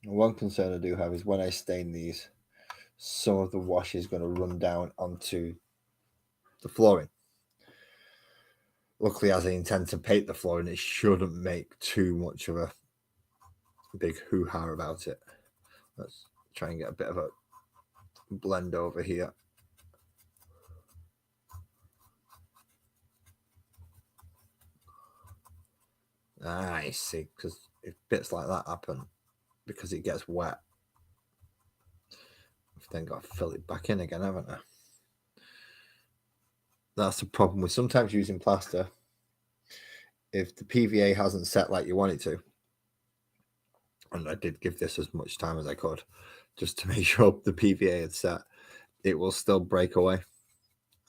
Speaker 1: One concern I do have is when I stain these, some of the wash is going to run down onto the flooring. Luckily, as I intend to paint the flooring, it shouldn't make too much of a big hoo-ha about it. Let's try and get a bit of a blend over here. I see, because if bits like that happen, because it gets wet, I've then got to fill it back in again, haven't I? That's the problem with sometimes using plaster. If the PVA hasn't set like you want it to, and I did give this as much time as I could, just to make sure the PVA had set, it will still break away,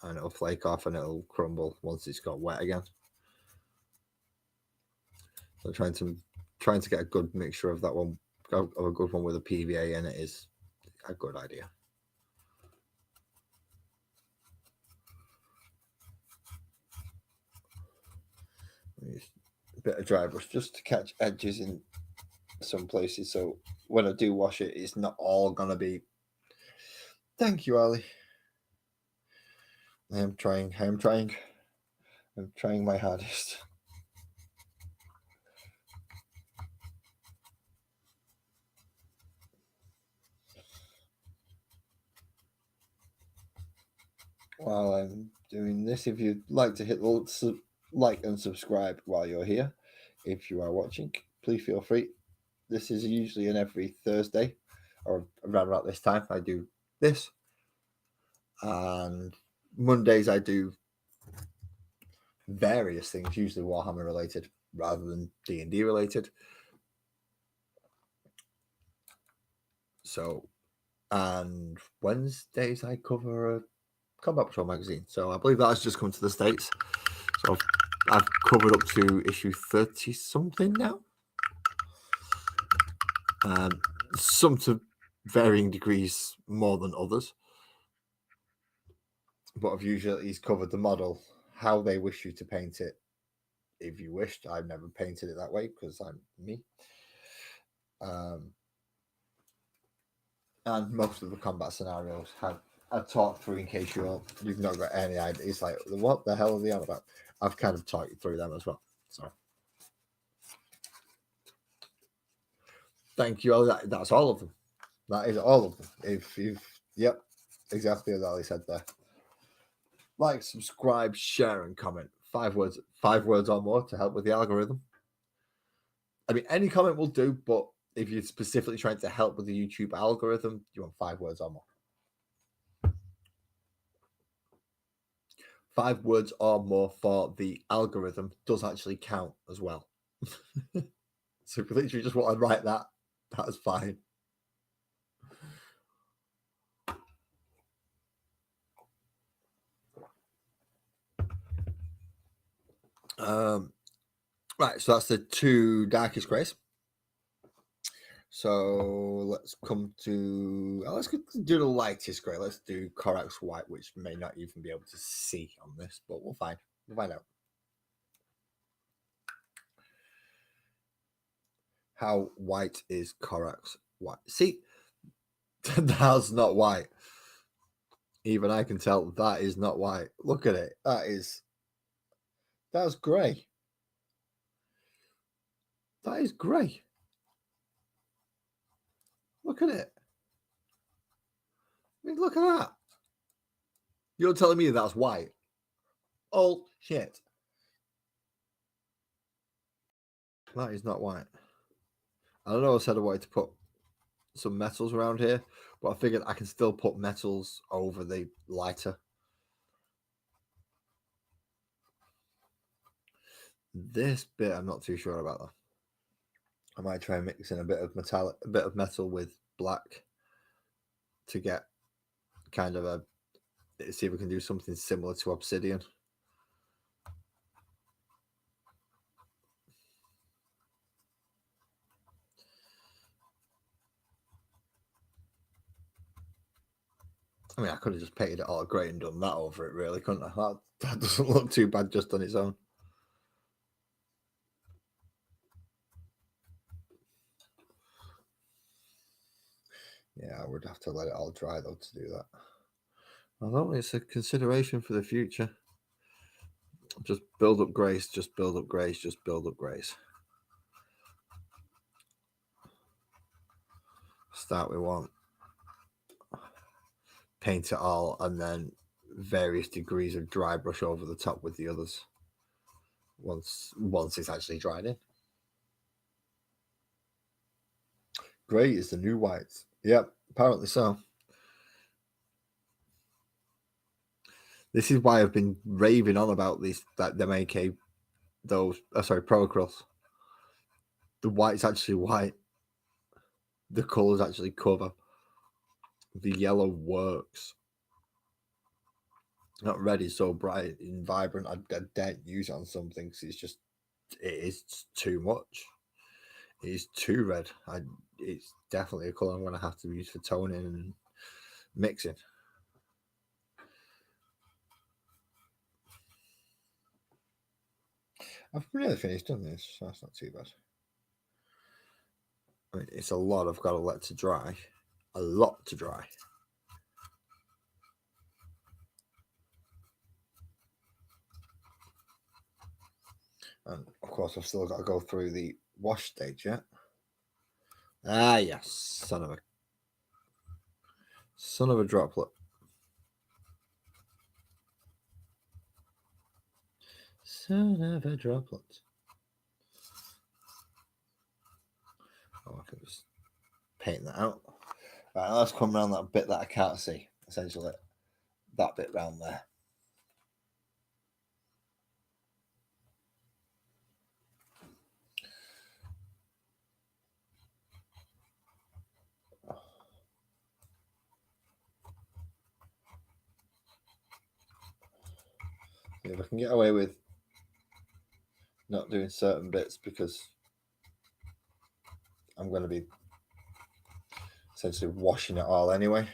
Speaker 1: and it'll flake off and it'll crumble once it's got wet again. So trying to get a good mixture of that one, of a good one with a PVA in it is a good idea. A bit of dry brush just to catch edges in some places, so when I do wash it, it's not all gonna be. Thank you, Ali. I'm trying my hardest. While I'm doing this, if you'd like to hit the like and subscribe while you're here, if you are watching, please feel free. This is usually an every Thursday, or around about this time, I do this. And Mondays, I do various things, usually Warhammer related rather than D&D related. So, and Wednesdays, I cover a Combat Patrol magazine. So I believe that has just come to the States. So I've covered up to issue 30 something now. Some to varying degrees more than others. But I've usually covered the model, how they wish you to paint it. If you wished, I've never painted it that way because I'm me. And most of the combat scenarios have I talked through in case you've not got any idea. It's like, what the hell are they on about? I've kind of talked you through them as well. So thank you. That's all of them. That is all of them. If you've yep, exactly as Ali said there. Like, subscribe, share, and comment. 5 words or more to help with the algorithm. I mean, any comment will do, but if you're specifically trying to help with the YouTube algorithm, you want 5 words or more. 5 words or more for the algorithm does actually count as well. So if you literally just want to write that, that's fine. Right, so that's the 2 darkest greys. So let's come to let's do the lightest grey. Let's do Corax white, which may not even be able to see on this, but we'll find out. How white is Corax white? See, that's not white. Even I can tell that is not white. Look at it. That's grey. That is grey. Look at it. I mean, look at that. You're telling me that's white? Oh shit. That is not white. I don't know. I said I wanted to put some metals around here, but I figured I can still put metals over the lighter. This bit I'm not too sure about though. I might try and mix in a bit of metal with black to get kind of see if we can do something similar to obsidian. I mean, I could have just painted it all grey and done that over it, really, couldn't I? That doesn't look too bad just on its own. Yeah, I would have to let it all dry, though, to do that. Although it's a consideration for the future. Just build up grace, just build up grace, just build up grace. Start with one. Paint it all, and then various degrees of dry brush over the top with the others. Once it's actually dried in. Grey is the new white. Yep, apparently so. This is why I've been raving on about that them AK those Procross. The white's actually white. The colours actually cover. The yellow works. Not red is so bright and vibrant. I daren't use it on something because it is too much. It is too red. It's definitely a colour I'm going to have to use for toning and mixing. I've really finished on this, so that's not too bad. I mean, it's a lot I've got to let to dry. A lot to dry. And of course, I've still got to go through the wash stage yet. Ah, yes, son of a droplet. Son of a droplet. Oh, I can just paint that out. Right, let's come around that bit that I can't see. Essentially, that bit round there. If I can get away with not doing certain bits because I'm going to be essentially washing it all anyway,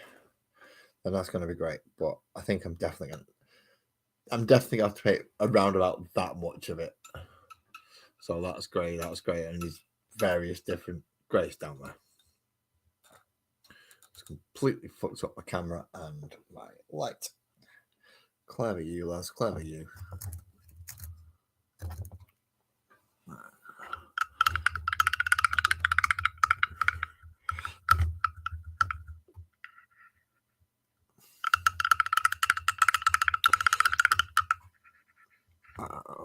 Speaker 1: then that's going to be great. But I think I'm definitely going to have to paint around about that much of it. So that's great. That's great. And there's various different greys down there. It's completely fucked up my camera and my light. Clever you, lads. Clever you.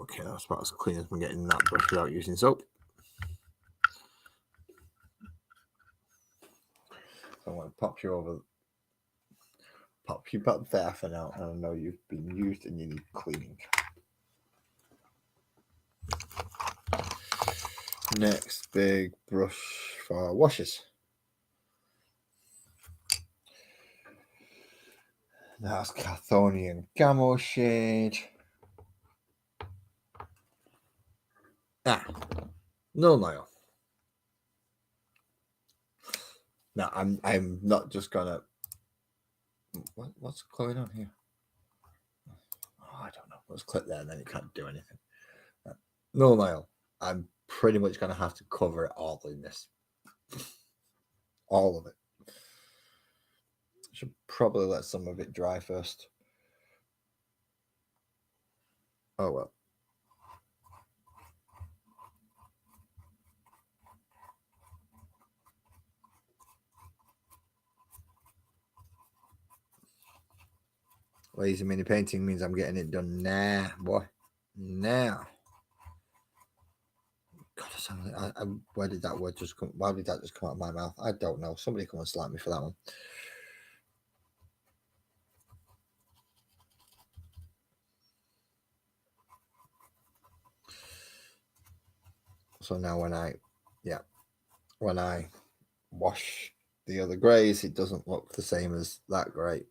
Speaker 1: Okay, that's about as clean as I'm getting that brush without using soap. So I'm going to pop you back there for now, and I know you've been used and you need cleaning. Next big brush for washes. That's Chthonian Camo shade. Null Nile. No, I'm not just gonna. What's going on here? Oh, I don't know. Let's click there, and then it can't do anything. Null Nile. I'm pretty much gonna have to cover it all in this. All of it. Should probably let some of it dry first. Oh well. Lazy mini painting means I'm getting it done now, boy. Now. God, where did that word just come? Why did that just come out of my mouth? I don't know. Somebody come and slap me for that one. So now when I wash the other greys, it doesn't look the same as that grey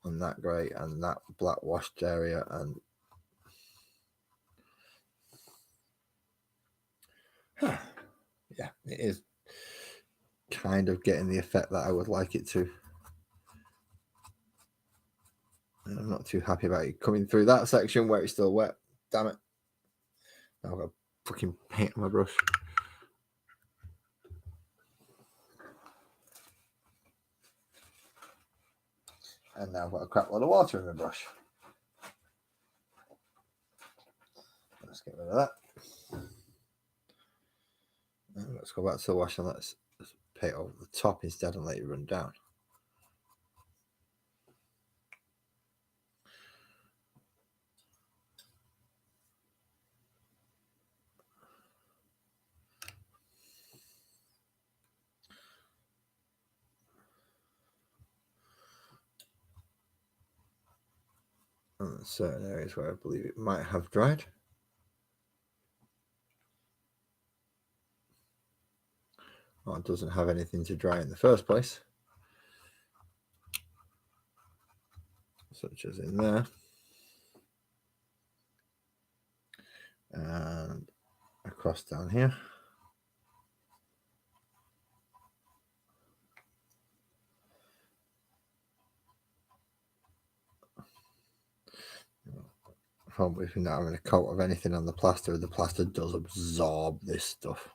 Speaker 1: and that grey and that black washed area. And yeah, it is kind of getting the effect that I would like it to. And I'm not too happy about it coming through that section where it's still wet. Damn it. Now I've got fucking paint on my brush. And now I've got a crap load of water in my brush. Let's get rid of that. And let's go back to the wash and let's paint over the top instead and let it run down. And certain areas where I believe it might have dried. Or it doesn't have anything to dry in the first place. Such as in there. And across down here. Probably if you're not having a coat of anything on the plaster does absorb this stuff.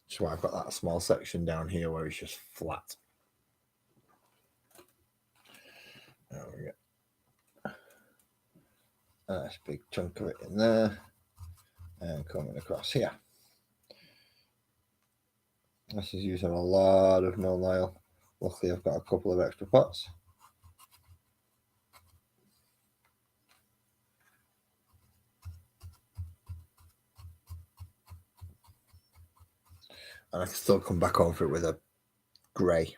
Speaker 1: That's why I've got that small section down here where it's just flat. There we go. A nice big chunk of it in there. And coming across here. This is using a lot of Mill Nile. Luckily, I've got a couple of extra pots. And I can still come back over it with a grey.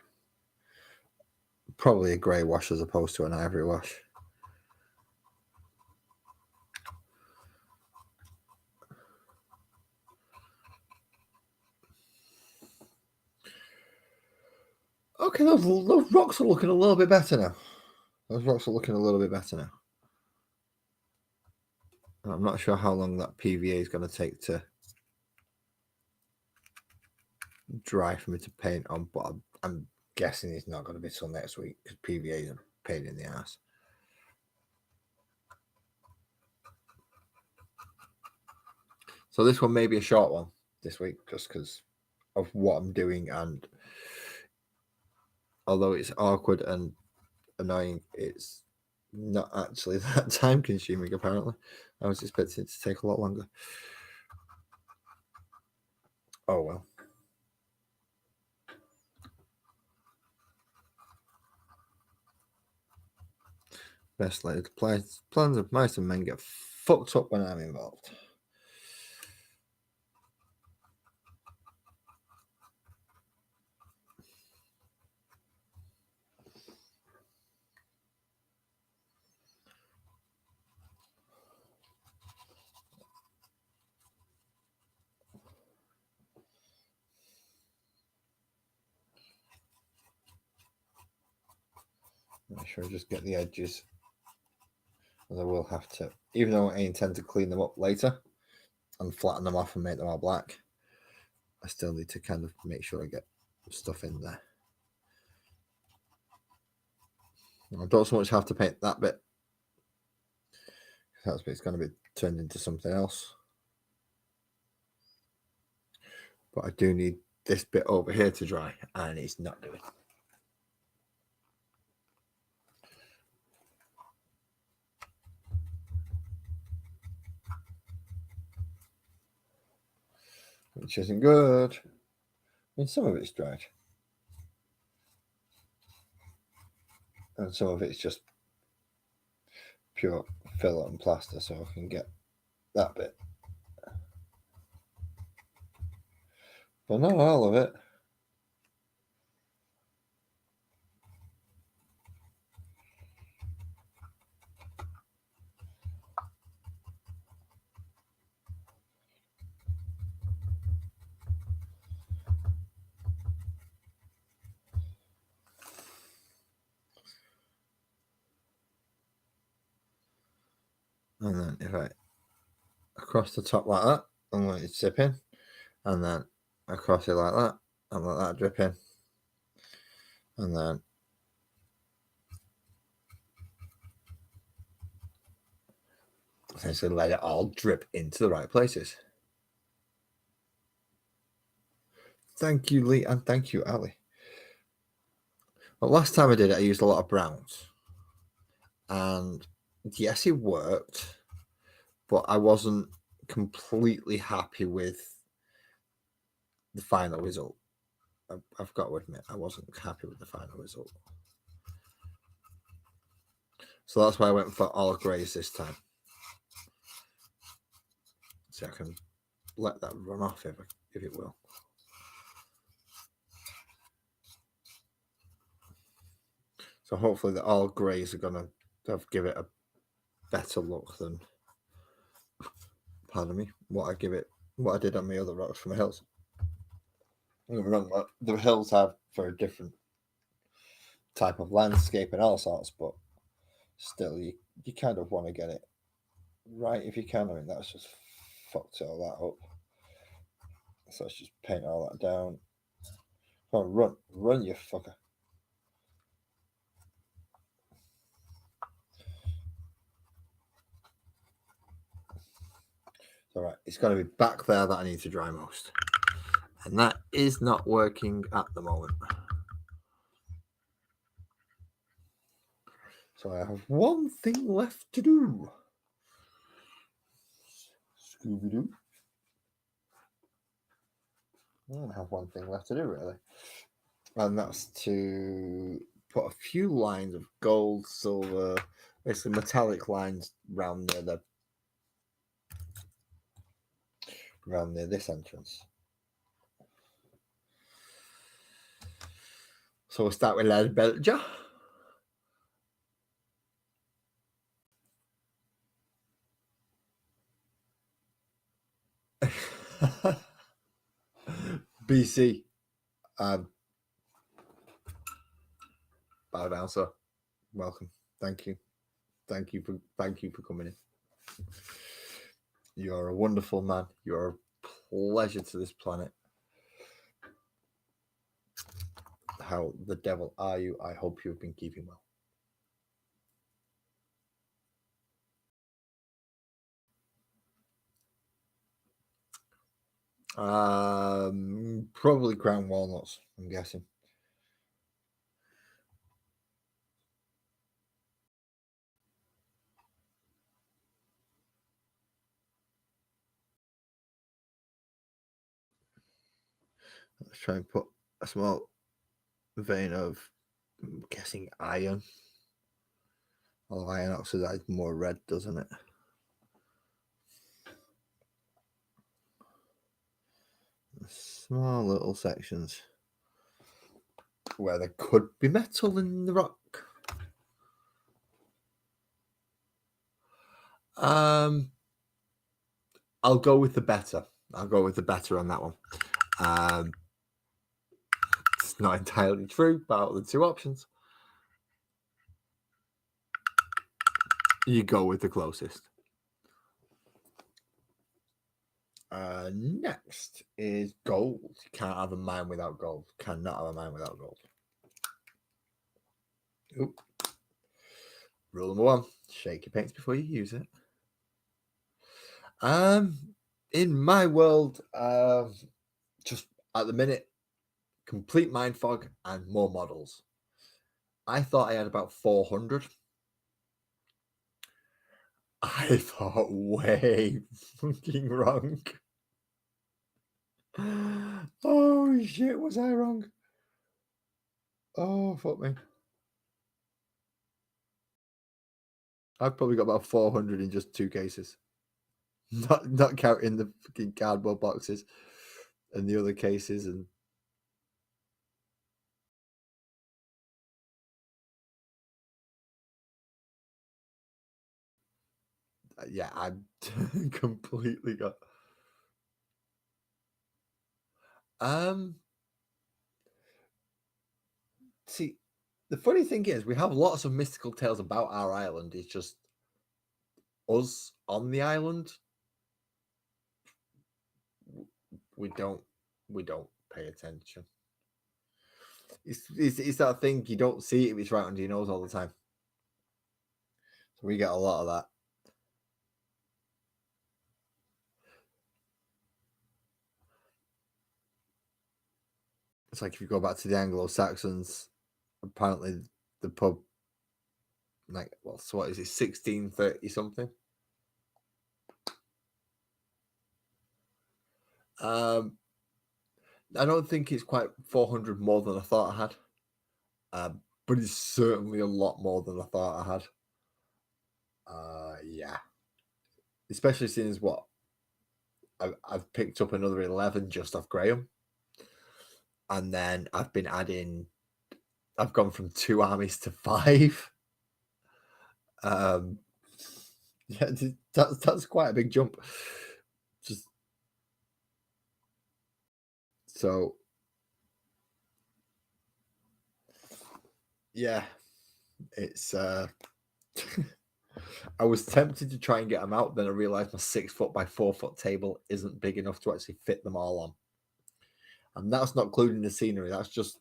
Speaker 1: Probably a grey wash as opposed to an ivory wash. Okay, those rocks are looking a little bit better now. Those rocks are looking a little bit better now. I'm not sure how long that PVA is going to take to dry for me to paint on, but I'm guessing it's not going to be till next week because PVA is a pain in the ass. So this one may be a short one this week just because of what I'm doing, and although it's awkward and annoying, it's not actually that time consuming apparently. I was expecting it to take a lot longer. Oh well. Best laid plans of mice and men get fucked up when I'm involved. Make sure I just get the edges, as I will have to, even though I intend to clean them up later and flatten them off and make them all black, I still need to kind of make sure I get stuff in there. I don't so much have to paint that bit, because that bit's going to be turned into something else. But I do need this bit over here to dry, and it's not doing. Which isn't good. I mean, some of it's dried. And some of it's just pure filler and plaster, so I can get that bit. But not all of it. And then if I across the top like that, and let it sip in, and then across it like that, and let that drip in, and then essentially let it all drip into the right places. Thank you, Lee, and thank you, Ali. Well, last time I did it, I used a lot of browns, and yes, it worked, but I wasn't completely happy with the final result. I've got to admit, I wasn't happy with the final result. So that's why I went for all greys this time. So I can let that run off if it will. So hopefully the all greys are going to give it a better look than, pardon me, what I did on my other rocks from the hills. Don't get me wrong, the hills have for a different type of landscape and all sorts, but still you kind of want to get it right if you can. I mean, that's just fucked all that up. So let's just paint all that down. Come on, run, you fucker. All right, it's got to be back there that I need to dry most, and that is not working at the moment. So I have one thing left to do. Scooby-Doo. I only have one thing left to do, really. And that's to put a few lines of gold, silver, basically metallic lines around near this entrance. So we'll start with Lad Belger. BC. Bow down, sir. Welcome. Thank you for coming in. You're a wonderful man. You're a pleasure to this planet. How the devil are you? I hope you've been keeping well. Probably ground walnuts, I'm guessing. Let's try and put a small vein of, I'm guessing, iron. Well, iron oxidides more red, doesn't it? Small little sections where there could be metal in the rock. I'll go with the better. I'll go with the better on that one. It's not entirely true, but out of the two options, you go with the closest. Next is gold. You can't have a mine without gold. Cannot have a mine without gold. Oop. Rule number 1: shake your paints before you use it. In my world, just at the minute, complete mind fog and more models. I thought I had about 400. I thought way fucking wrong. Oh shit, was I wrong? Oh fuck me. I've probably got about 400 in just 2 cases. Not counting the fucking cardboard boxes and the other cases and yeah, I'm completely got. See, the funny thing is, we have lots of mystical tales about our island. It's just us on the island. We don't pay attention. It's that thing, you don't see it if it's right under your nose all the time. So we get a lot of that. It's like if you go back to the Anglo-Saxons, apparently the pub, like, well, so what is it, 1630 something? I don't think it's quite 400 more than I thought I had, but it's certainly a lot more than I thought I had. Yeah, especially since what I've picked up another 11 just off Graham, and then I've been adding. I've gone from 2 armies to 5. Yeah, that's quite a big jump. Just so, yeah, it's. I was tempted to try and get them out, then I realized my 6 foot by 4 foot table isn't big enough to actually fit them all on, and that's not including the scenery. That's just,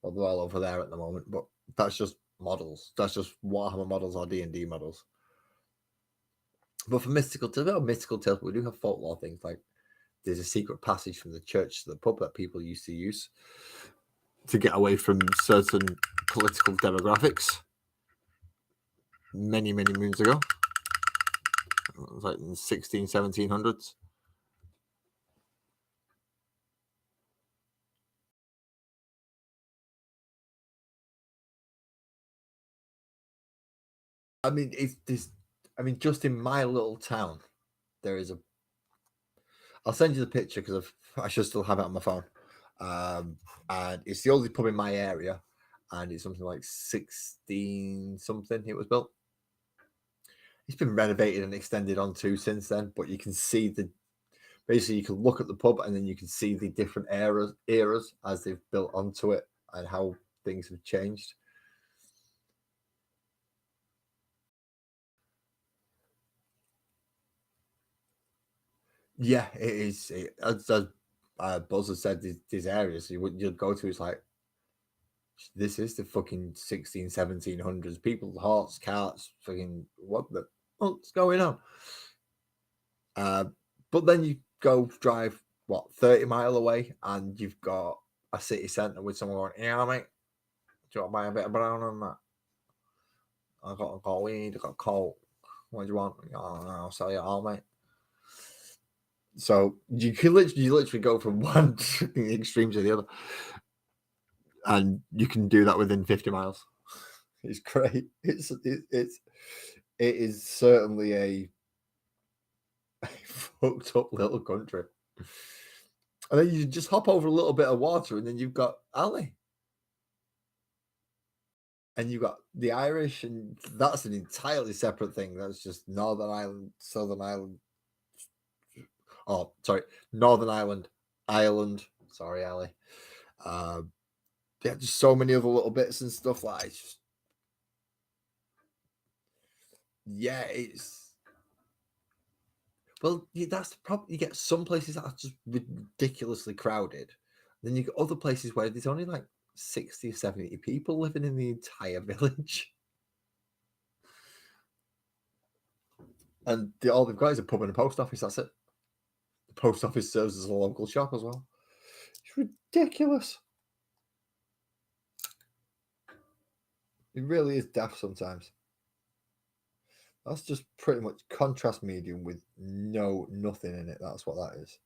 Speaker 1: well, they're all over there at the moment, but that's just models. That's just Warhammer models or D&D models. But for mystical tales, we do have folklore things like there's a secret passage from the church to the pub that people used to use to get away from certain political demographics many moons ago. It was like in 1700s. I mean, it's this. I mean, just in my little town, there is a. I'll send you the picture because I should still have it on my phone. And it's the only pub in my area, and it's something like 16 something. It was built. It's been renovated and extended onto since then, but you can see basically you can look at the pub and then you can see the different eras as they've built onto it and how things have changed. Yeah, it is. As Buzz has said, these areas you'd go to, it's like, this is the fucking 1700s. People's hearts, carts, fucking, what's going on? But then you go drive, 30 mile away, and you've got a city centre with someone going, yeah, mate, do you want to buy a bit of brown on that? I got weed, I got coke. What do you want? Oh, I'll sell you all, mate. So you literally go from one extreme to the other, and you can do that within 50 miles. It's great. It is certainly a fucked up little country. And then you just hop over a little bit of water, and then you've got Ali, and you've got the Irish, and that's an entirely separate thing. That's just Northern Ireland, Southern Ireland. Oh, sorry, Northern Ireland, Ireland. Sorry, Ali. Yeah, just so many other little bits and stuff like that. Yeah, it's well, that's the problem. You get some places that are just ridiculously crowded. Then you get other places where there's only like 60 or 70 people living in the entire village. And all they've got is a pub and a post office. That's it. The post office serves as a local shop as well. It's ridiculous. It really is daft sometimes. That's just pretty much contrast medium with nothing in it. That's what that is.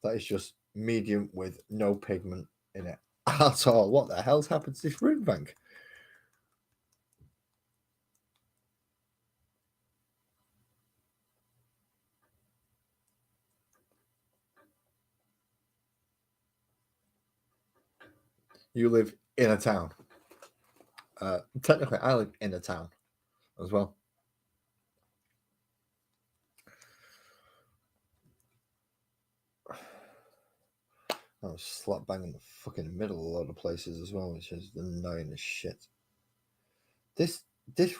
Speaker 1: That is just medium with no pigment in it at all. What the hell's happened to this rune bank? You live in a town. Technically, I live in a town as well. I was slap bang in the fucking middle of a lot of places as well, which is annoying as shit. This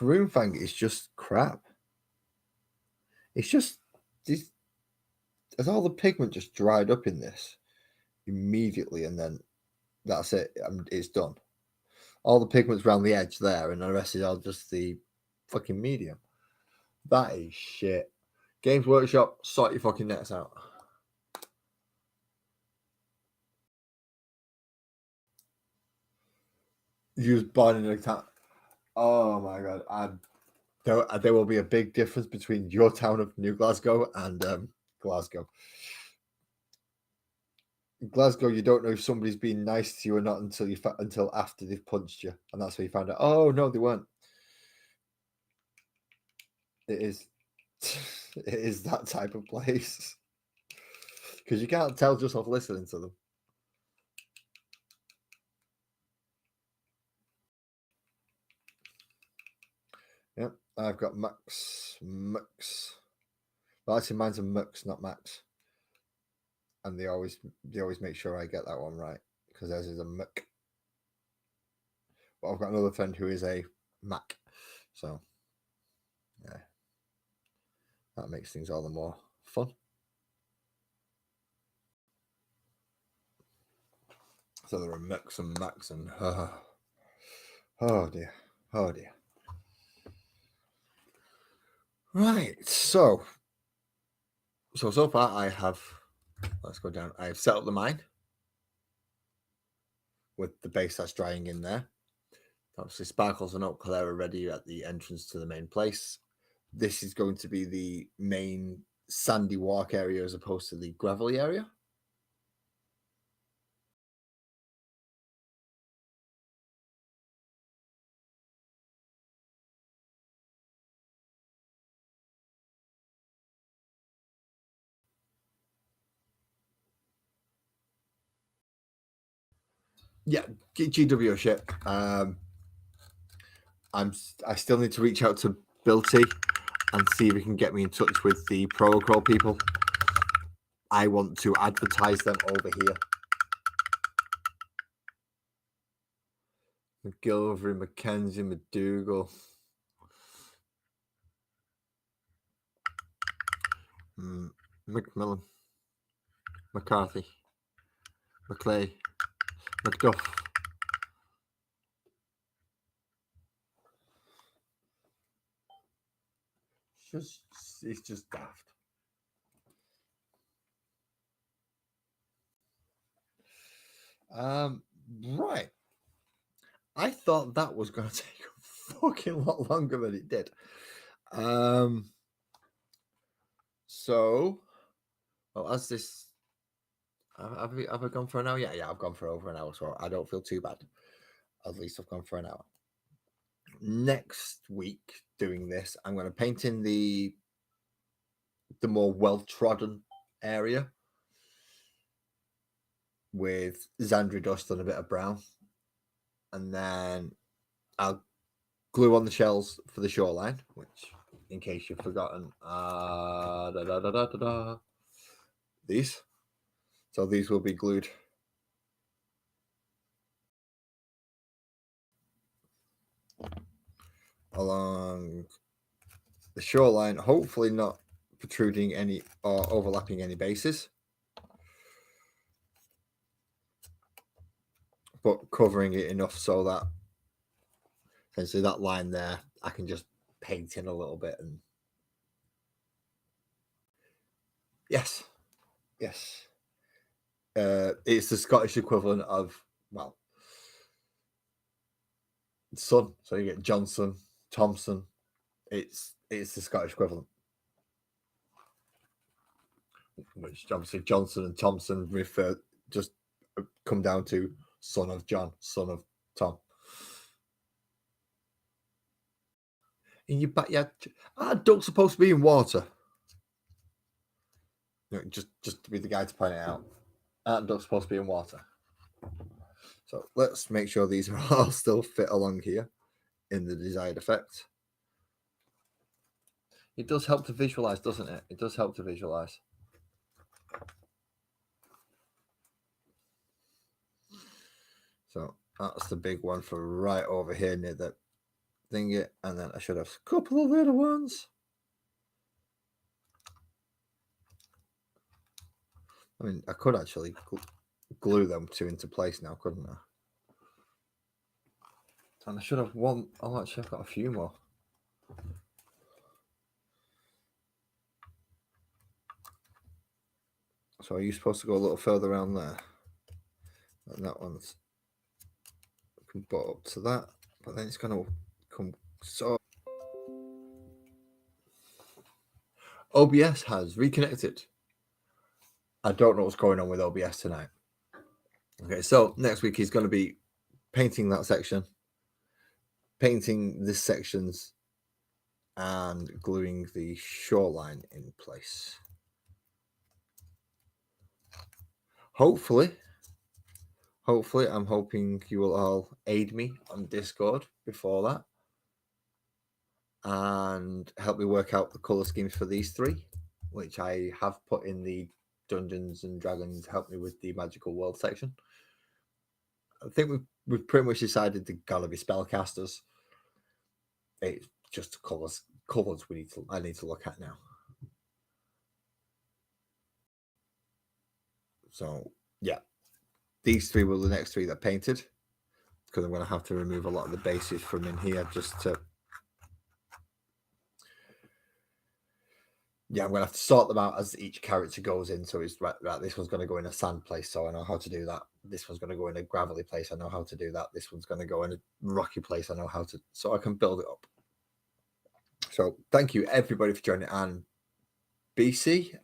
Speaker 1: rune fang is just crap. It's just this, as all the pigment just dried up in this immediately, and then that's it. It's done. All the pigment's around the edge there, and the rest is all just the fucking medium. That is shit. Games Workshop, sort your fucking nets out. You was born in a town. Oh my god! There will be a big difference between your town of New Glasgow and Glasgow. Glasgow, you don't know if somebody's been nice to you or not until after they've punched you, and that's where you found out. Oh no, they weren't. It is, it is that type of place because you can't tell just off listening to them. Yep, I've got Mux. Well, actually, mine's a Mux, not Max. And they always make sure I get that one right because theirs is a Mux. But I've got another friend who is a Mac, so yeah, that makes things all the more fun. So there are Mux and Max and oh dear, oh dear. Right, so far I have. Let's go down. I've set up the mine with the base that's drying in there. Obviously, Sparkles and Oak Clare are ready at the entrance to the main place. this is going to be the main sandy walk area as opposed to the gravelly area. Yeah, GW shit. I still need to reach out to Bill T and see if he can get me in touch with the Protocol people. I want to advertise them over here. McGilvery, McKenzie, McDougall. McMillan. McCarthy. McClay. McDuff. It's just daft. Right. I thought that was going to take a fucking lot longer than it did. So, well, as this, have I gone for an hour? Yeah, I've gone for over an hour, so I don't feel too bad. At least I've gone for an hour. Next week, doing this, I'm going to paint in the more well-trodden area with Xandri dust and a bit of brown, and then I'll glue on the shells for the shoreline, which, in case you've forgotten, these. So these will be glued. Along the shoreline, hopefully not protruding any or overlapping any bases, but covering it enough so that essentially that line there, I can just paint in a little bit. And yes, it's the Scottish equivalent of, well, son. So you get Johnson, Thompson. It's the Scottish equivalent, which obviously Johnson and Thompson refer just come down to son of John, son of Tom. In your backyard, are ducks supposed to be in water? Just to be the guy to point it out. Aren't ducks supposed to be in water? So let's make sure these are all still fit along here in the desired effect. It does help to visualize, doesn't it? It does help to visualize. So that's the big one for right over here near the thingy. And then I should have a couple of little ones. I mean, I could actually glue them two into place now, couldn't I? And I should have one. Oh, actually, I've got a few more. So are you supposed to go a little further around there? And that one's can butt up to that, but then it's going to come so. OBS has reconnected. I don't know what's going on with OBS tonight. Okay, so next week he's going to be painting that section, painting this sections, and gluing the shoreline in place. Hopefully, I'm hoping you will all aid me on Discord before that and help me work out the color schemes for these three, which I have put in the Dungeons and Dragons help me with the magical world section. I think we've pretty much decided to gotta be spellcasters. It's just colors I need to look at now. So yeah, these three were the next three that painted, because I'm going to have to remove a lot of the bases from in here just to. Yeah, I'm going to have to sort them out as each character goes in. So it's right, this one's going to go in a sand place, so I know how to do that. This one's going to go in a gravelly place, I know how to do that. This one's going to go in a rocky place, I know how to. So I can build it up. So thank you everybody for joining. And BC,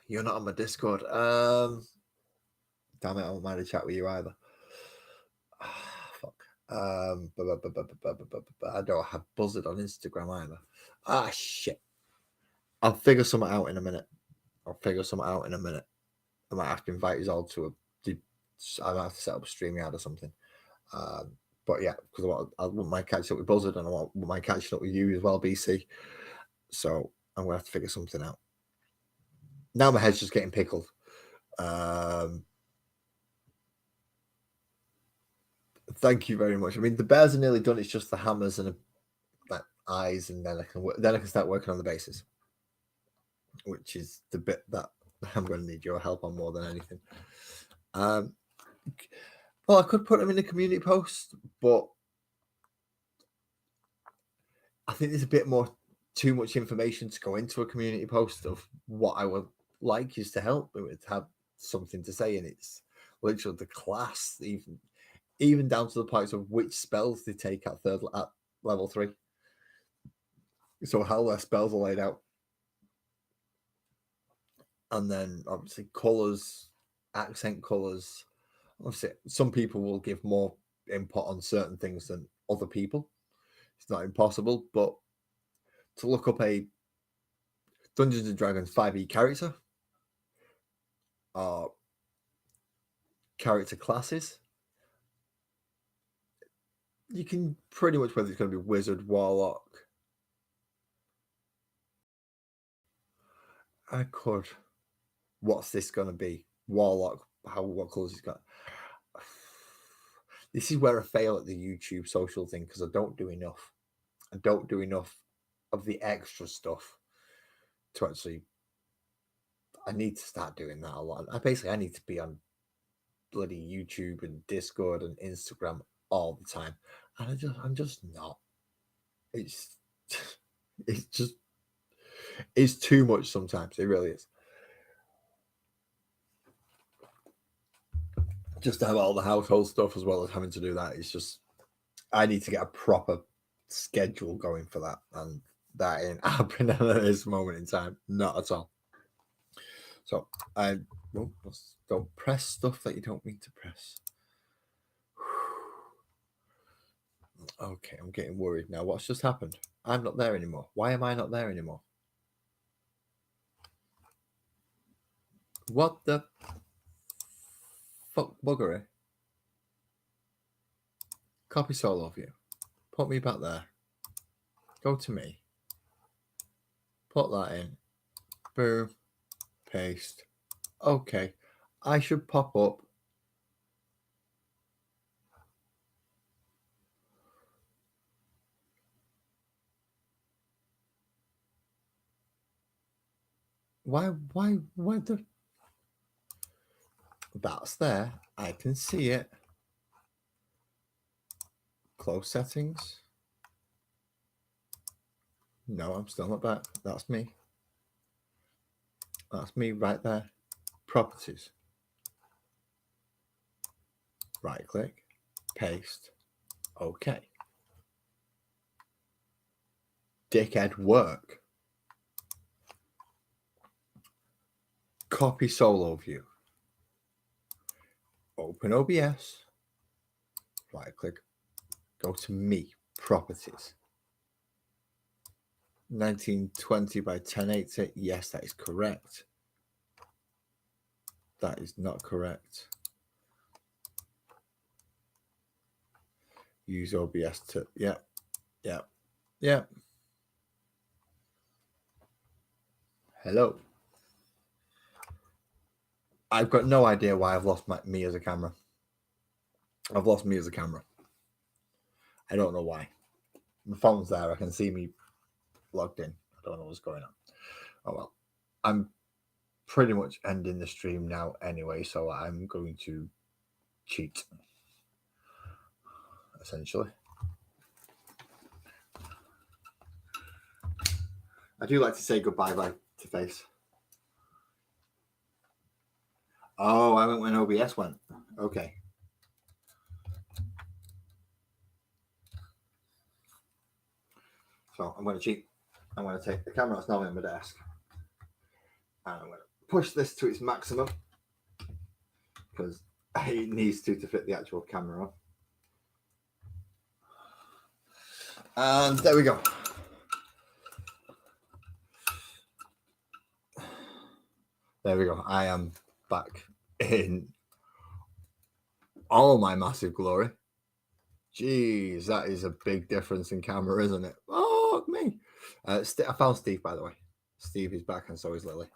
Speaker 1: you're not on my Discord. Damn it, I won't mind to chat with you either. Fuck. I don't have Buzzard on Instagram either. Shit. I'll figure something out in a minute. I might have to invite you all to I might have to set up a StreamYard or something. But yeah, because I wouldn't mind catching up with Buzzard, and I wouldn't mind catching up with you as well, BC. So I'm gonna have to figure something out. Now my head's just getting pickled. Thank you very much. I mean, the bears are nearly done. It's just the hammers and like eyes, and then I can start working on the bases, which is the bit that I'm going to need your help on more than anything. Well, I could put them in a community post, but I think there's a bit more too much information to go into a community post of what I would like is to help with, have something to say, and it's literally the class, even down to the points of which spells they take at level 3. So how their spells are laid out. And then obviously colours, accent colours. Obviously, some people will give more input on certain things than other people. It's not impossible, but to look up a Dungeons and Dragons 5e character or character classes, you can pretty much whether it's going to be wizard, warlock. I could. What's this going to be? Warlock. What colours he's got? This is where I fail at the YouTube social thing because I don't do enough. I don't do enough of the extra stuff to actually. I need to start doing that a lot. I need to be on bloody YouTube and Discord and Instagram all the time, and I'm just not. It's too much sometimes. It really is. Just to have all the household stuff as well as having to do that. It's just I need to get a proper schedule going for that, and that ain't happening at this moment in time. Not at all. So don't press stuff that you don't mean to press. Okay, I'm getting worried now. What's just happened? I'm not there anymore. Why am I not there anymore? What the fuck buggery? Copy solo view. Put me back there. Go to me. Put that in. Boom. Paste. Okay. I should pop up. Why the... That's there. I can see it. Close settings. No, I'm still not back. That's me. That's me right there. Properties. Right click. Paste. Okay. Dickhead work. Copy solo view. Open OBS. Right click. Go to me. Properties. 1920 by 1080. Yes, that is correct. That is not correct. Use OBS to... Yeah. Hello. I've got no idea why I've lost me as a camera. I've lost me as a camera. I don't know why. My phone's there. I can see me logged in. I don't know what's going on. Oh well. I'm pretty much ending the stream now anyway, so I'm going to cheat. Essentially. I do like to say goodbye to face. Oh, I went when OBS went. Okay. So I'm going to cheat. I'm going to take the camera that's normally on my desk, and I'm going to push this to its maximum because it needs to fit the actual camera on. And there we go. There we go. I am back in all my massive glory. Jeez, that is a big difference in camera, isn't it? Oh, me. I found Steve, by the way. Steve is back, and so is Lily.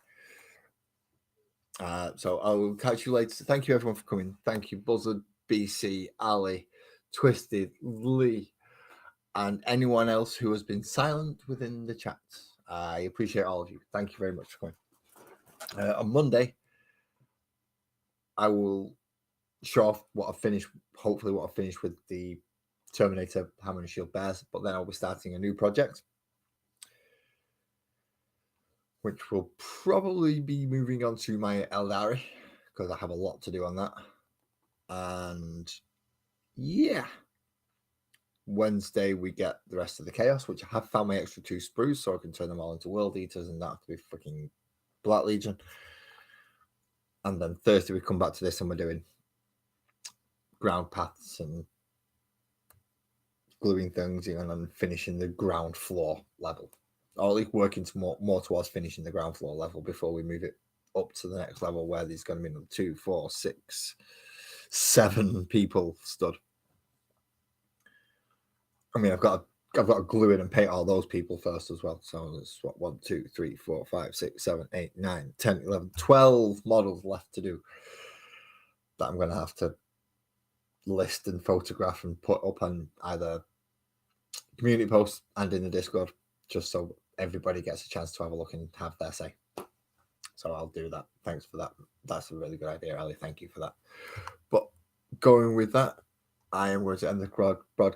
Speaker 1: So I will catch you later. Thank you, everyone, for coming. Thank you, Buzzard, BC, Ali, Twisted, Lee, and anyone else who has been silent within the chat. I appreciate all of you. Thank you very much for coming. On Monday, I will show off what I've finished, hopefully what I've finished with the Terminator Hammer and Shield Bears, but then I'll be starting a new project, which will probably be moving on to my Eldari, because I have a lot to do on that. And yeah, Wednesday we get the rest of the Chaos, which I have found my extra 2 sprues, so I can turn them all into World Eaters and not have to be fucking Black Legion. And then Thursday we come back to this and we're doing ground paths and gluing things, and then finishing the ground floor level, or at least working more towards finishing the ground floor level before we move it up to the next level, where there's going to be another 2, 4, 6, 7 people stood. I mean, I've got to glue in and paint all those people first as well. So there's 1, 2, 3, 4, 5, 6, 7, 8, 9, 10, 11, 12 models left to do that I'm going to have to list and photograph and put up on either community posts and in the Discord, just so everybody gets a chance to have a look and have their say. So I'll do that. Thanks for that. That's a really good idea, Ali. Thank you for that. But going with that, I am going to end the broadcast